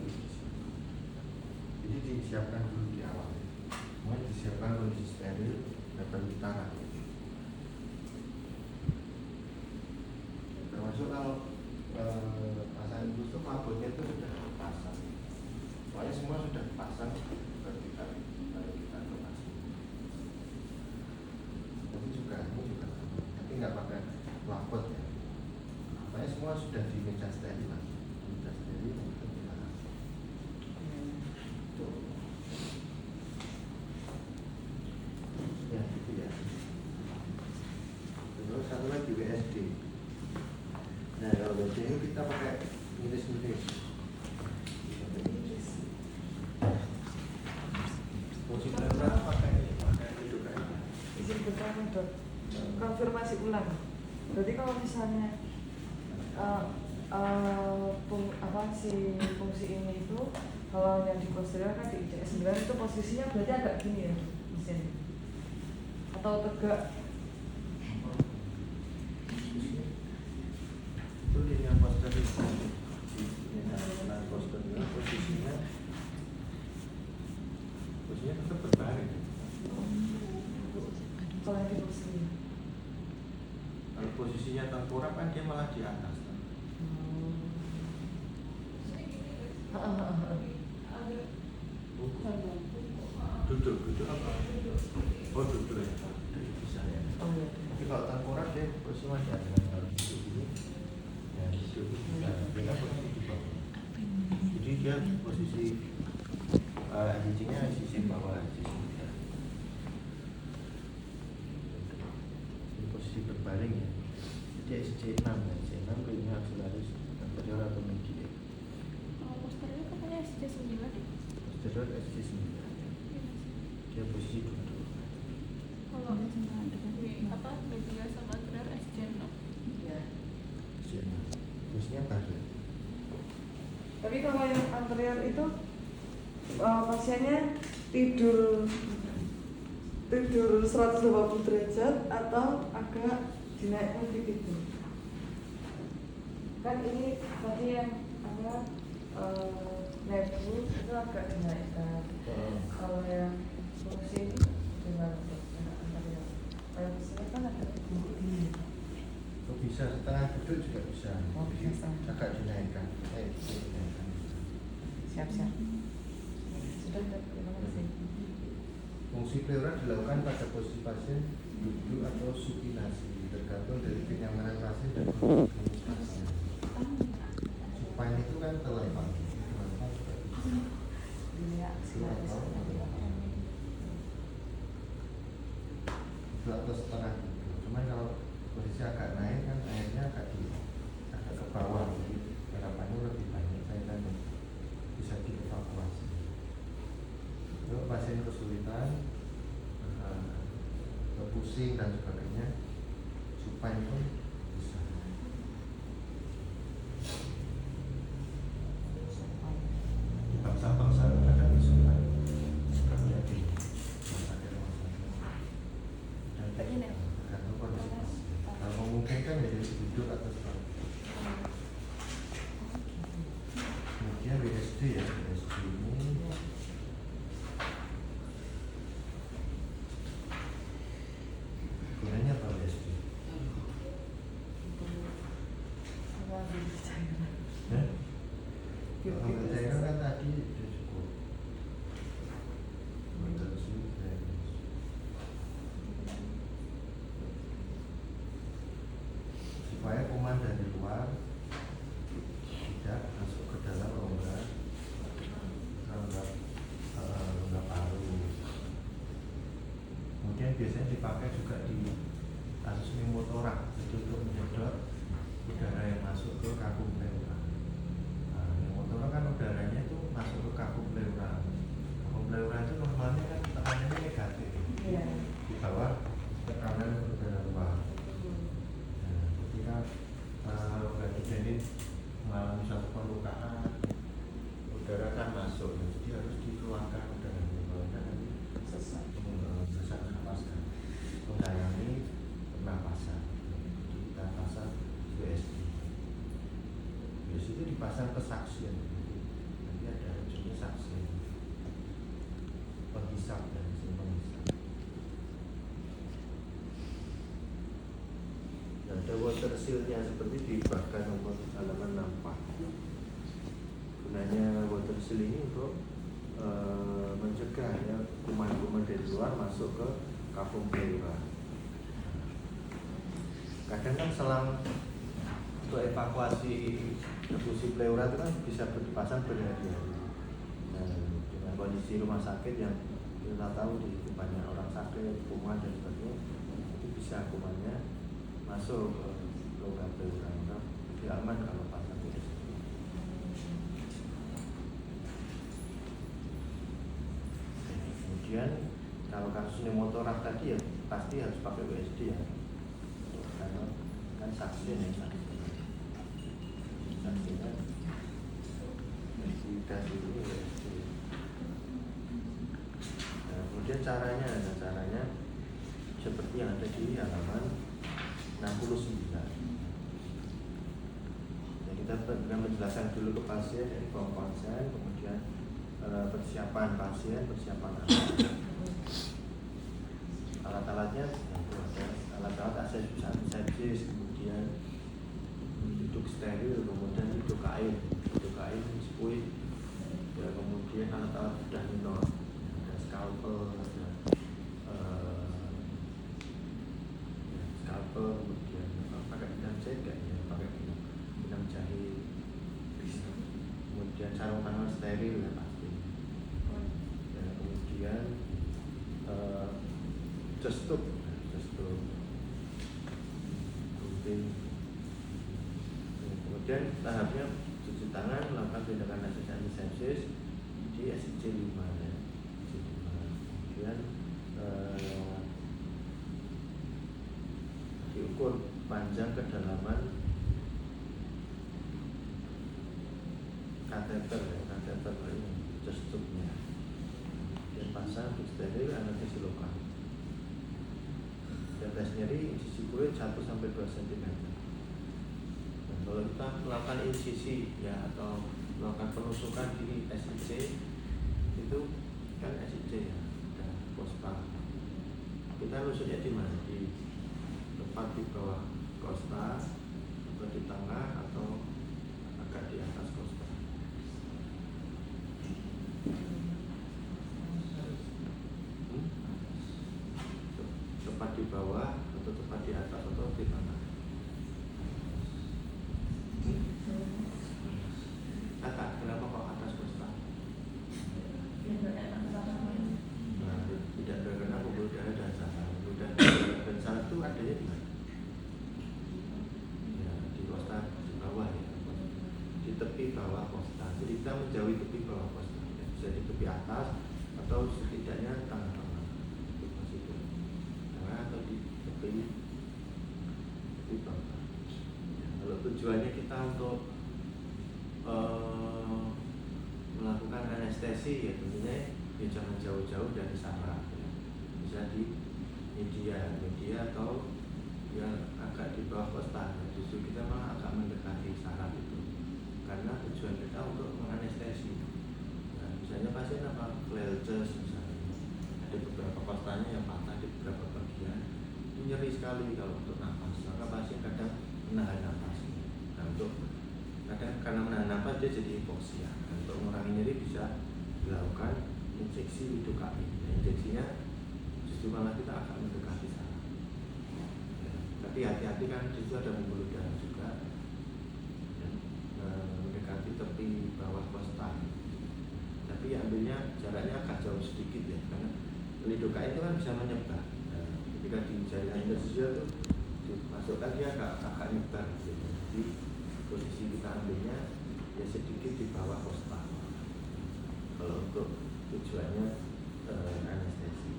A: jadi disiapkan dulu di awal. Kemudian disiapkan kondisi steril dan baru ditaruh. Termasuk kalau pasang infus itu mabotnya itu sudah dipasang. Pokoknya semua sudah dipasang baru kita operasi. Tapi juga ini juga sama, tapi nggak pakai lapot ya. Pokoknya semua sudah di meja steril lah. Meja steril untuk kita. Ya gitu ya. Terus satu lagi WSD. Nah kalau WSD ini kita pakai nulis-nulis. Fungsi benar pakai itu kan.
D: Izin bertanya dok, konfirmasi ulang. Berarti kalau misalnya fungsi ini itu kalau yang dikonsiderkan di ICS 9 itu posisinya berarti agak gini ya mesin atau tegak?
A: Itu linear poster itu. Linear poster itu posisinya tetap berbaring.
D: Kalau yang di posisi
A: Kalau posisinya tengkurap kan dia malah di atas. Duduk apa? Oh duduk ya. Bisa ya.
D: oh iya.
A: Tapi kalau tengkurap dia posisi masih ada harus duduk ini. Ya duduk bisa. Dia posisi di bawah. Jadi dia posisi hijingnya sisi bawah, sisi atas. Ini posisi berbaring ya. Jadi dia SC6 ya, SC6 kayaknya aksilaris anterior atau medial.
C: Oh, posterior katanya SC9 deh.
A: Posterior SC9 ya. Dia posisi duduk.
C: Kalau apa medial sama anterior SC6.
D: Ya.
A: SC6 posisinya badan.
D: Tapi kalau yang anterior itu pasiennya tidur 180 derajat atau agak dinaikkan dikit gitu. Kan ini tadi yang apa nebus itu agak dinaikkan. Kalau yang fungsi dengan anterior. Kalau disini kan ada duduk ini.
A: Oh, bisa setengah duduk juga bisa.
D: Oh, bisa.
A: Agak dinaikkan. Dinaikkan.
D: Siap-siap. Sudah, terima kasih.
A: Fungsi pleura dilakukan pada posisi pasien duduk atau supinasi, tergantung dari kenyamanan pasien dan kondisi pasien. Supine itu kan terlempar.
D: Iya, silakan.
A: Duduk atau setengah duduk. Cuman kalau posisi agak naik kan airnya agak ke bawah, jadi harapannya lebih banyak cairan yang bisa dievakuasi. Kalau pasien kesulitan, pusing dan sebagainya, supine pun bisa. Bangsa-bangsa ada di supine, sebenarnya di tergantung kondisi pasien. Kalau memungkinkan ya dari duduk atau setengah. Kemudian BSD ya, BSD ini gunanya apa BSD? Ya? Kalau cairan kan tadi sudah cukup. Supaya kuman dari luar tidak masuk ke dalam rongga paru. Kemudian biasanya dipakai juga di kasus pneumotoraks, jadi untuk menyedot udara yang masuk ke kakung pleura. Nah, pneumotoraks kan udaranya itu masuk ke kakung pleura. Kakung pleura itu normalnya kan tekanannya negatif,
D: Iya.
A: di bawah tekanan udara luar. Nah, ketika organisme ini mengalami suatu perlukaan, udara kan masuk, jadi harus dikeluarkan udara luar dan sesak napas kan mengalami pernapasan. Kita pasang USD. USD itu dipasang ke saksin. Nanti ada ujungnya saksin. Penghisap dan penghisap. Nah, ada water seal-nya seperti di bahkan nomor halaman 64. Gunanya water seal ini untuk mencegah ya kuman-kuman dari luar masuk ke kakung pleura. Kadang kan selang untuk evakuasi fusi pleura itu kan bisa dipasang berhari-hari. Nah, dengan kondisi rumah sakit yang kita tahu di banyak orang sakit, kuman dan sebagainya, itu bisa kumannya masuk ke rongga pleura. Nah, lebih aman kalau pasang USD. Kemudian kalau kasus pneumotoraks tadi ya pasti harus pakai USD ya, karena kan saksin ya, saksinya likuidasi ini USD. Nah, kemudian caranya seperti yang ada di halaman 69. Jadi kita menjelaskan dulu ke pasien dari form konsen, kemudian persiapan pasien, persiapan alat-alatnya, ada alat-alat asepsis, kemudian duduk steril, kemudian duduk kain spuit, ya, kemudian alat-alat bedah minor, ada scalpel, ada kemudian pakai benang jahit ya, pakai benang jahit, kemudian sarung tangan steril ya pasti. Dan kemudian just tube, gunting, Kemudian tahapnya cuci tangan, melakukan tindakan antisepsis di SIC 5 ya. Kemudian diukur panjang kedalaman kateter ya, kateter ini chest tube-nya. Dan pasang di steril anestesi lokal. Dan tes nyeri sisi kulit 1-2 cm. Dan kalau kita melakukan insisi ya atau melakukan penusukan di SIC itu kan SIC ya, dan kosta. Kita nusuknya di mana? Di tepat di bawah kosta, atau di tengah, atau agak di atas kosta. Tepat di bawah, atau tepat di atas, atau di tengah. Kata, kenapa kok atas kosta? Nah, tidak terkena pembuluh darah dan saraf. Pembuluh darah dan saraf itu adanya di mana? Ya, di kosta di bawah ya, di tepi bawah kosta. Jadi kita menjauhi tepi bawah kosta. Ya, bisa di tepi atas atau setidaknya tengah-tengah. Itu tengah atau di tepi bawah. Ya, kalau tujuannya kita untuk melakukan anestesi ya tentunya ya jangan jauh-jauh dari saraf ya. Bisa di media atau ya agak di bawah kosta ya. Justru kita malah agak mendekati saraf itu karena tujuan kita untuk menganestesi. Nah, misalnya pasien apa Clelches misalnya ada beberapa kostanya yang patah di beberapa bagian itu nyeri sekali kalau untuk nafas, maka pasien kadang menahan nafas. Nah, untuk kadang karena menahan nafas dia jadi hipoksia. Untuk mengurangi nyeri bisa dilakukan injeksi lidocaine. Nah, injeksinya justru malah kita akan mendekati saraf. Ya, tapi hati-hati kan di situ ada pembuluh darah juga. Ya, mendekati tepi bawah kosta. Tapi ambilnya jaraknya agak jauh sedikit ya, karena lidocaine itu kan bisa menyebar. Nah, ketika di jaringan interstisial itu dimasukkan dia agak nyebar gitu. Jadi posisi kita ambilnya ya sedikit di bawah kosta kalau untuk tujuannya anestesi.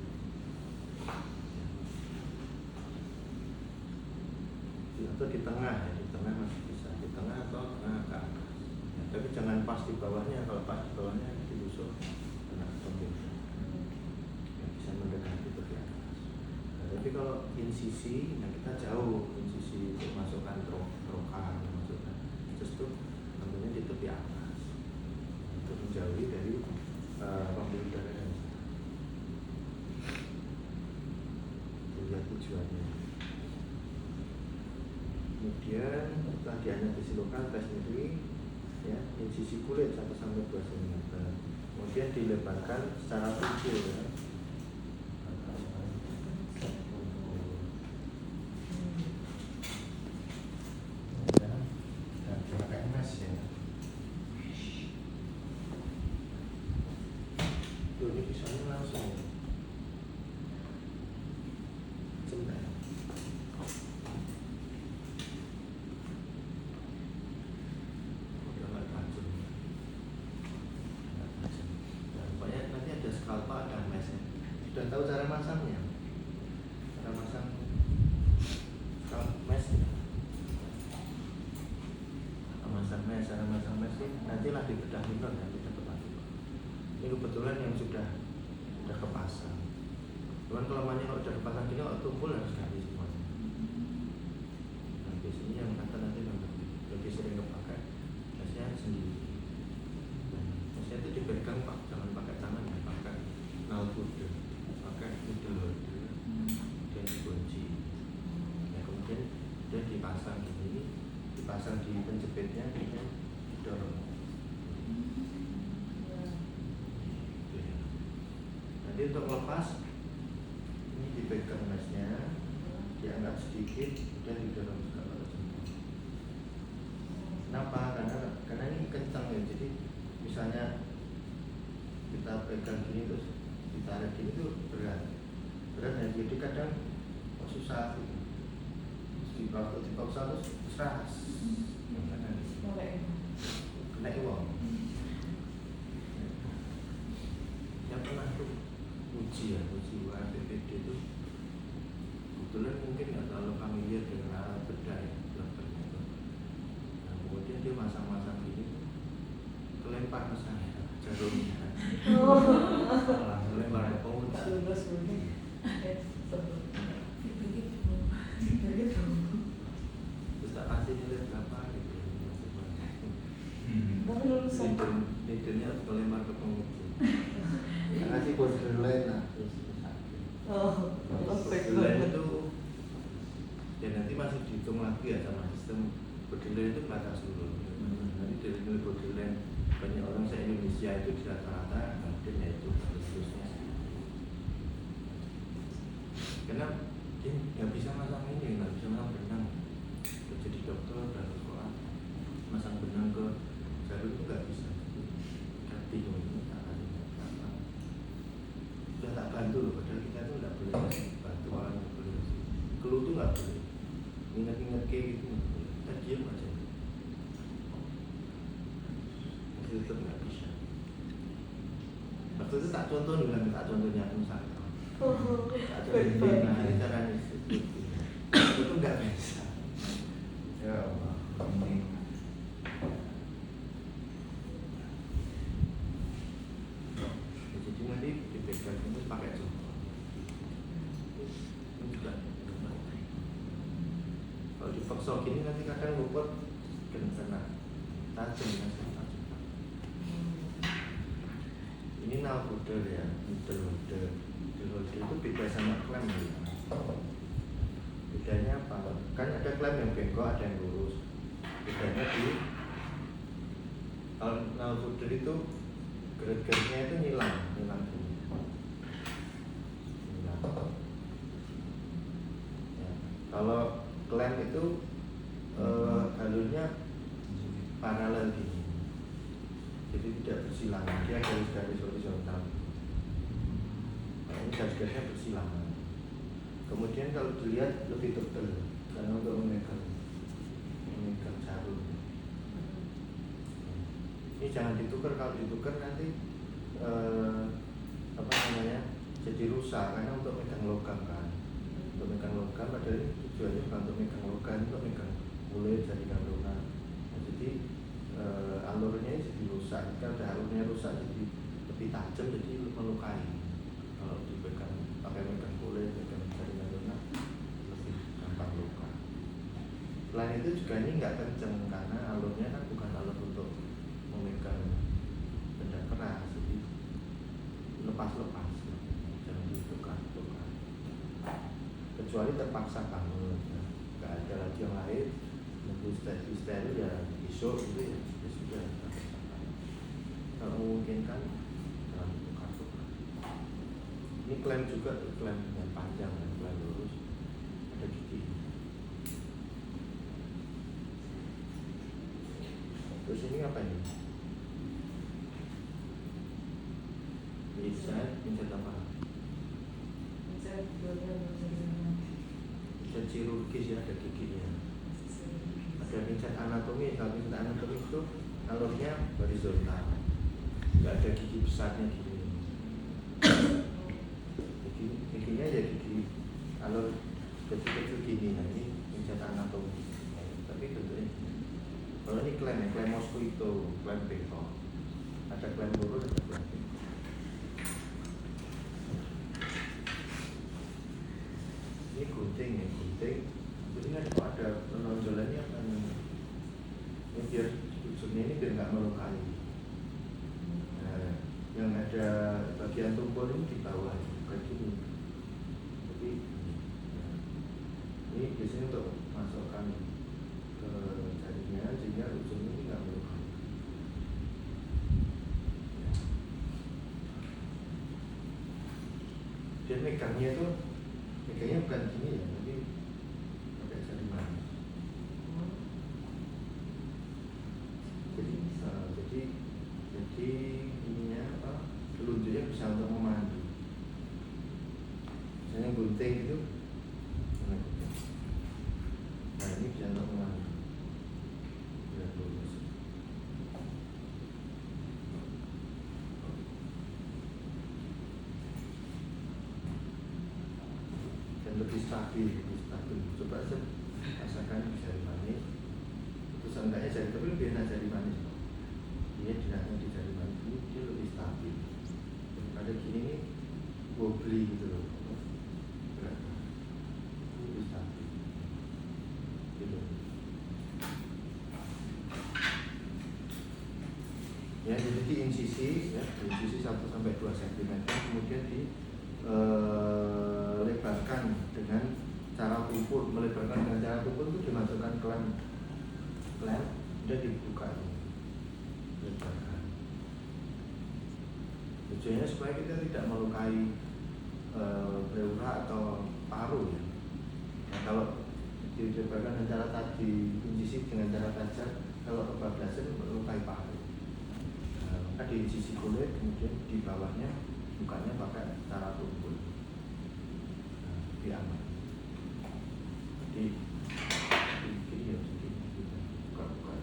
A: Atau di tengah ya, di tengah masih bisa, di tengah atau tengah ke atas ya, tapi jangan pas di bawahnya. Kalau pas di bawahnya ditusuk kena tombol ya, bisa mendekati ke atas. Nah, tapi kalau insisi, nah kita jauh insisi untuk masukkan trokan, masukkan itu namanya di tepi atas untuk menjauhi dari pembuluh darah dan saraf. Itu tujuannya. Kemudian setelah dianestesi lokal, tes nyeri ya, insisi kulit 1-2 cm. Kemudian dilebarkan secara tubuh ya. Ini pisaunya langsung jembat. Udah nggak tajam. Nah, pokoknya nanti ada skalpel, ada mesnya. Sudah tahu cara masangnya? Cara masang mes ya? Cara masang mes ini nantilah di bedah minor ya, tidak tepat. Ini kebetulan yang sudah kepasang. Cuman kelemahannya kalau sudah kepasang gini, kalau tumpul harus ganti semuanya. Nah, biasanya yang kata nanti lebih sering kepakai biasanya sendiri. Nah, biasanya itu dipegang pak, jangan pakai tangan ya, pakai nalpudel, pakai needle dan dikunci. Ya, kemudian dia dipasang gini, dipasang di penjepitnya, kemudian didorong. Nanti untuk lepas ini dipegang mesnya, diangkat sedikit dan didorong juga pada jempol. Kenapa? Karena ini kencang ya. Jadi misalnya kita pegang gini terus ditarik gini itu berat ya. Jadi kadang susah gitu. Dipaksa terus keras.
D: mulai.
A: kena uang. Yang pernah tuh uji UPPD itu kebetulan mungkin nggak terlalu familiar dengan alat bedah ya, dokternya itu. Nah, kemudian dia masang-masang gini, kelempar ke saya jarumnya. Langsung lempar ke penguji.
D: Terus begini. Begitu.
A: Terus tak kasih nilai berapa gitu.
D: Tapi lulusan.
A: Leadernya kelempar ke penguji. Tak kasih borderline lah. Terus
D: Oh,
A: borderline itu ya nanti masih dihitung lagi ya sama sistem borderline itu batas dulu. Nanti dari nilai borderline banyak orang se Indonesia itu di rata-rata mungkin ya itu terusnya. Karena dia nggak bisa masang ini, nggak bisa masang benang. Jadi dokter dan sekolah masang benang ke jarum itu nggak bisa. Kan bingung ini tak ada apa. Sudah tak bantu loh, padahal kita tuh nggak boleh bantu orang, nggak boleh. Keluh tuh nggak boleh. Ingat-ingat kayak gitu nggak boleh. Kita diam aja. Masih tetap nggak bisa. Waktu itu tak contoh nih, tak contohnya aku misalnya. Nah, ini caranya itu nggak bisa. Ya Allah, ini. Jadi nanti dipegang itu pakai contoh. Ini juga. Kalau dipaksa gini nanti kadang luput kena tajam. Ini nail holder ya, holder itu beda sama klem ya. Bedanya apa? Kan ada klem yang bengkok, ada yang lurus. Bedanya kalau nail holder itu gerak-geriknya itu nyilang gini. Ya. Kalau klem itu jalurnya paralel gini. Jadi tidak bersilangan, dia garis-garis horizontal. Nah, ini garis-garisnya bersilangan. Kemudian kalau dilihat lebih tebal karena untuk memegang jarum. Ini jangan ditukar, kalau ditukar nanti jadi rusak karena untuk megang logam kan. Untuk megang logam padahal ini tujuannya bukan untuk megang logam, untuk megang kulit dari kandungan. Nah, jadi alurnya jadi rusak. Jika ada alurnya rusak jadi lebih tajam, jadi melukai. Kalau dipegang pakai megang kulit, megang jaringan lunak lebih gampang luka. Selain itu juga ini nggak kenceng karena alurnya kan bukan alur untuk memegang benda keras, jadi lepas-lepas, jangan ditukar. Kecuali terpaksa bangun, nggak ada lagi yang lain, nunggu steril ya besok gitu ya. Sudah, kalau memungkinkan jangan tukar-tukar. Ini klaim juga, klaim yang panjang dan klaim lurus, ada gigi. Terus ini apa ini? Bisa apa? Bisa chirurgis ya, ada giginya. Ada pincet anatomi, kalau pincet anatomi itu alurnya horizontal, nggak ada gigi besarnya gini. Giginya ya gigi alur kecil-kecil gini. Nah ini pincet anatomi, tapi bentuknya gini. Kalau ini klaim ya, klaim Moskow itu klaim bengkok. Ada klaim lurus, ada klaim bengkok. Ini gunting ya, gunting. Jadi kan ada penonjolannya apa nih? Ini biar ujungnya ini biar nggak melukai. Nah, yang ada bagian tumpul ini di bawah, kayak gini. Jadi ini biasanya untuk masukkan ke jarinya sehingga ujungnya ini nggak melukai. Dia megangnya bukan gini ya, tapi pakai jari manis. Jadi ininya apa? Telunjuknya bisa untuk memandu. Misalnya gunting itu, nah ini bisa untuk memandu. Biar lurus. lebih stabil. Coba aja rasakan jari manis, terus enggaknya jari, tapi lebih enak jari manis. Dia dinanya di jari manis ini dia lebih stabil. Daripada gini nih wobbly gitu loh. Berat. Ini lebih stabil. Gitu. Ya, jadi di insisi ya, di insisi 1 sampai 2 cm, kemudian di lebarkan dengan cara tumpul. Melebarkan dengan cara tumpul itu dimasukkan klem, kemudian dibuka, lebarkan. Tujuannya supaya kita tidak melukai pleura atau paru ya. Nah, kalau dilebarkan dengan cara tadi, insisi dengan cara tajam, kalau kebablasan melukai paru. Maka di sisi kulit, kemudian di bawahnya bukanya pakai cara tumpul, lebih aman. Jadi ya, buka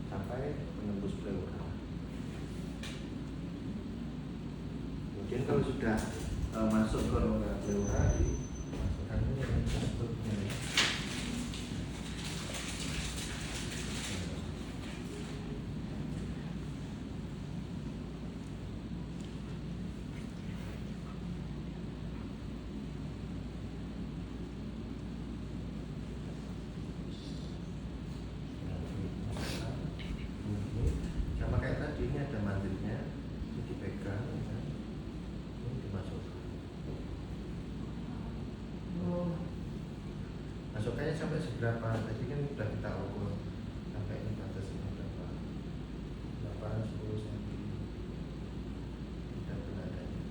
A: sampai menembus pleura. Kemudian kalau sudah masuk ke rongga pleura, dimasukkan dengan tutupnya. Sama kayak tadi, ini ada mandirnya, ini dipegang, ya. Ini dimasukkan. Masukkannya sampai seberapa? Tadi kan sudah kita ukur sampai ini batasnya berapa? 10 cm. Kita beradanya.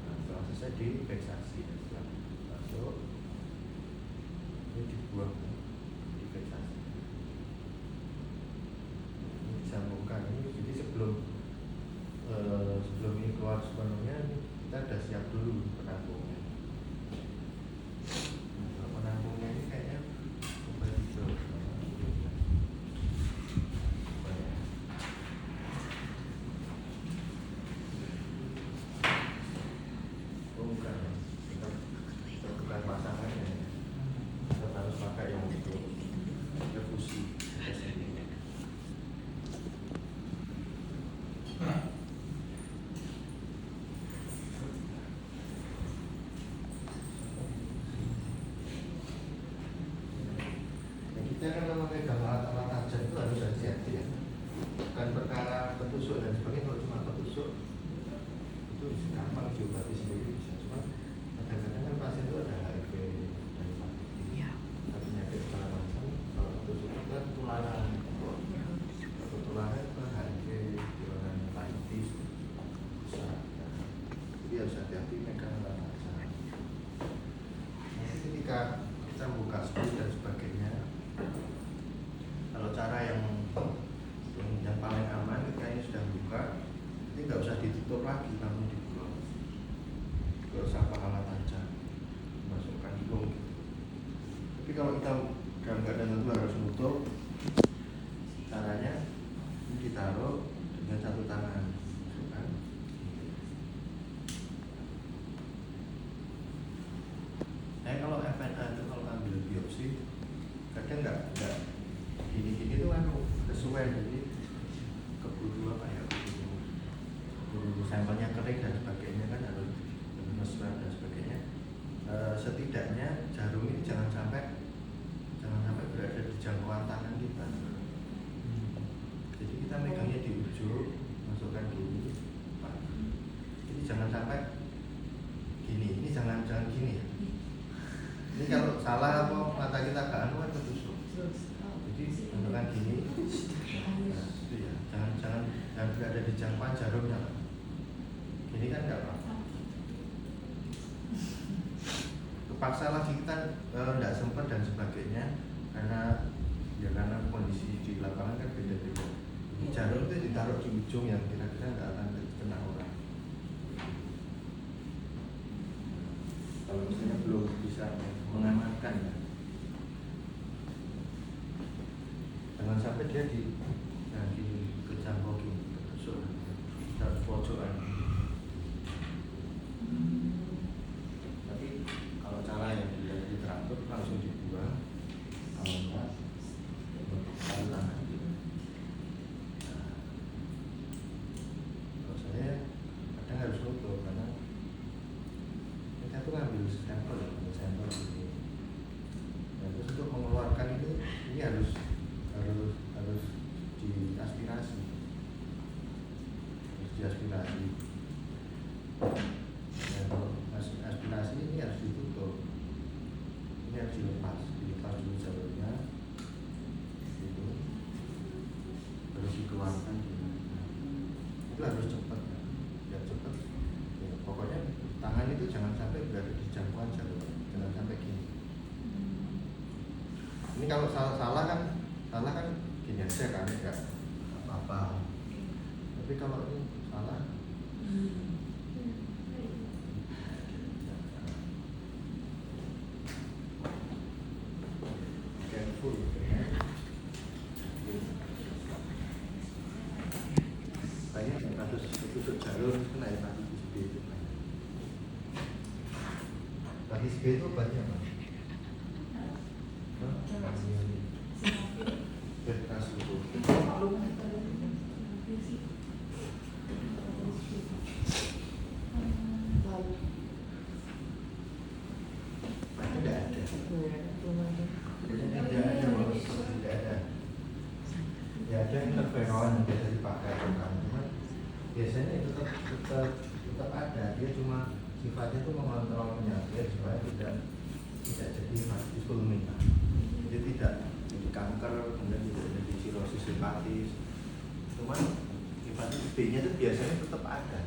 A: Nah, setelah selesai diveksasi, setelah masuk, ini dibuang, diveksasi. Ini disambungkan. Ini jadi sebelum ini keluar sepenuhnya, kita sudah siap dulu penampungnya. Nah, penampungnya ini kayaknya obat hijau. Oh bukan, kita bukan pasangannya. Kita harus pakai yang untuk refusi. Kita kan kalau memegang alat-alat tajam itu harus hati-hati ya. Bukan perkara ketusuk dan sebagainya. Kalau cuma ketusuk itu gampang diobati sendiri bisa. Cuma kadang-kadang kan pasien itu ada HIV dan hepatitis, ada penyakit segala macam. Kalau ketusuk itu kan tularan. Kalau tularan itu HIV, tularan hepatitis bisa. Jadi harus hati-hati megang alat tajam. Nanti ketika kita buka spul dan sebagainya, kalau cara yang paling aman ketika ini sudah buka, ini nggak usah ditutup lagi, langsung dibuang. Nggak usah pakai alat tajam, masukkan hidung. Tapi kalau kita dalam keadaan tertentu harus nutup, caranya ini ditaruh dengan satu tangan, masukkan. Nah kalau FNA itu kalau ambil biopsi, kadang nggak gini-gini itu kan kesuwen, jadi keburu apa ya, keburu sampelnya kering dan sebagainya kan harus mesra dan sebagainya. Setidaknya jarum ini jangan sampai berada di jangkauan tangan kita. Jadi kita megangnya di ujung, masukkan gini, jadi jangan sampai gini, ini jangan gini ya. Ini kalau salah apa mata kita agak anu kan ketusuk. Jadi masukkan gini, nah, itu ya, jangan berada di jangkauan jarumnya. Ini kan nggak apa-apa. Kepaksa lagi kita nggak sempat dan sebagainya karena kondisi di lapangan kan beda-beda. Jarum itu ditaruh di ujung yang kira-kira nggak akan kena orang. Kalau misalnya belum bisa mengamankan ya. Jangan sampai dia di kejangkau gini, ketusuk, harus pojokan. Tapi aspirasi. Ya, kalau aspirasi ini harus ditutup, ini harus dilepas dulu jalurnya, itu harus dikeluarkan. Itu harus cepat, ya cepat. Ya, pokoknya tangan itu jangan sampai berada di jangkauan jalur, jangan sampai gini. Ini kalau salah kan gini aja kan enggak apa-apa. Tapi kalau ini salah, careful. Banyak yang kasus tusuk jalur kena hepatitis B itu banyak. Hepatitis B itu banyak Pak. Bekas itu. Banyak tidak ada. Tidak ada, Bos. Tidak ada. Ya ada interferon yang biasa dipakai kan, cuman biasanya itu tetap ada. Dia cuma sifatnya itu mengontrol penyakit supaya tidak jadi hepatitis fulminant. Jadi tidak jadi kanker, kemudian tidak jadi sirosis hepatis. Cuman hepatitis B-nya itu biasanya tetap ada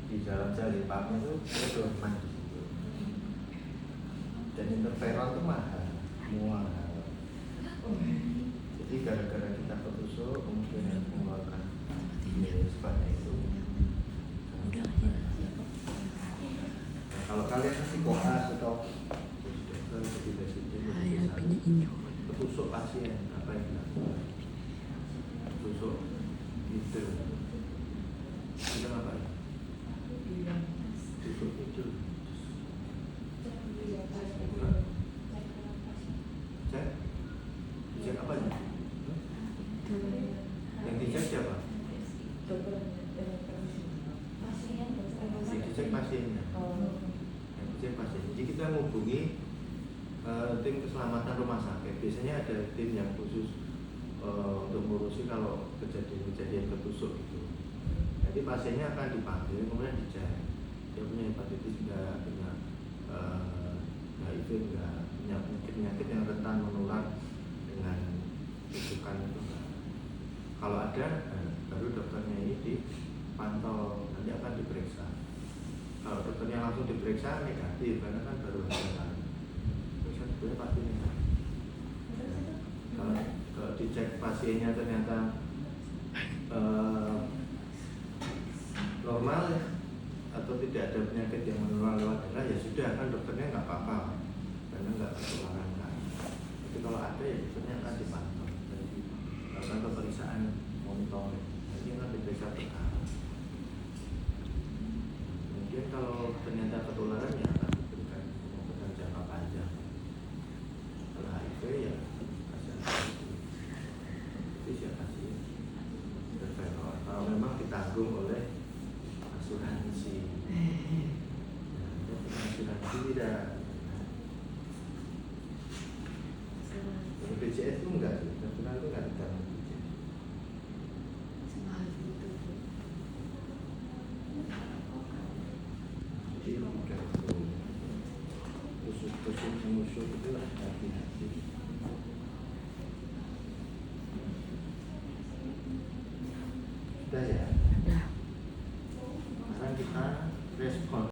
A: di dalam sel hepatnya itu dia dorman di situ. Dan interferon itu mahal. Jadi gara-gara kita ketusuk kemudian yang mengeluarkan biaya sebanyak itu. Nah, kalau kalian nanti koas atau dokter seperti presiden ketusuk pasien apa yang dilakukan? Ketusuk gitu. Kita ngapain? Tusuk itu. Cek apa aja? Yang dicek siapa? Yang dicek pasiennya. Yang dicek pasien. Jadi kita menghubungi tim keselamatan rumah sakit. Biasanya ada tim yang khusus untuk mengurusi kalau kejadian ketusuk gitu. Jadi pasiennya akan dipanggil kemudian dicek. Dia punya hepatitis enggak, punya HIV enggak, punya penyakit yang rentan menular dengan tusukan itu. Kalau ada, baru dokternya ini dipantau, nanti akan diperiksa. Kalau dokternya langsung diperiksa negatif, karena kan baru hasilnya. Periksa sebetulnya pasti negatif. Kalau dicek pasiennya ternyata normal ya, atau tidak ada penyakit yang menular lewat darah, ya sudah kan dokternya nggak apa-apa, karena nggak ketularan kan. Tapi kalau ada ya dokternya akan dipantau, jadi akan pemeriksaan monitoring, nanti akan diperiksa perkara. Kemudian kalau ternyata ketularan ya akan diberikan pengobatan jangka panjang. Kalau HIV ya kasih antivirus, ya kasih interferon. Kalau memang ditanggung oleh asuransi, asuransi tidak. BPJS itu enggak sih, asuransi itu enggak ditanggung BPJS. Jadi jika itu tusuk musuh itu hati-hati. Sudah ya. Sekarang kita respon.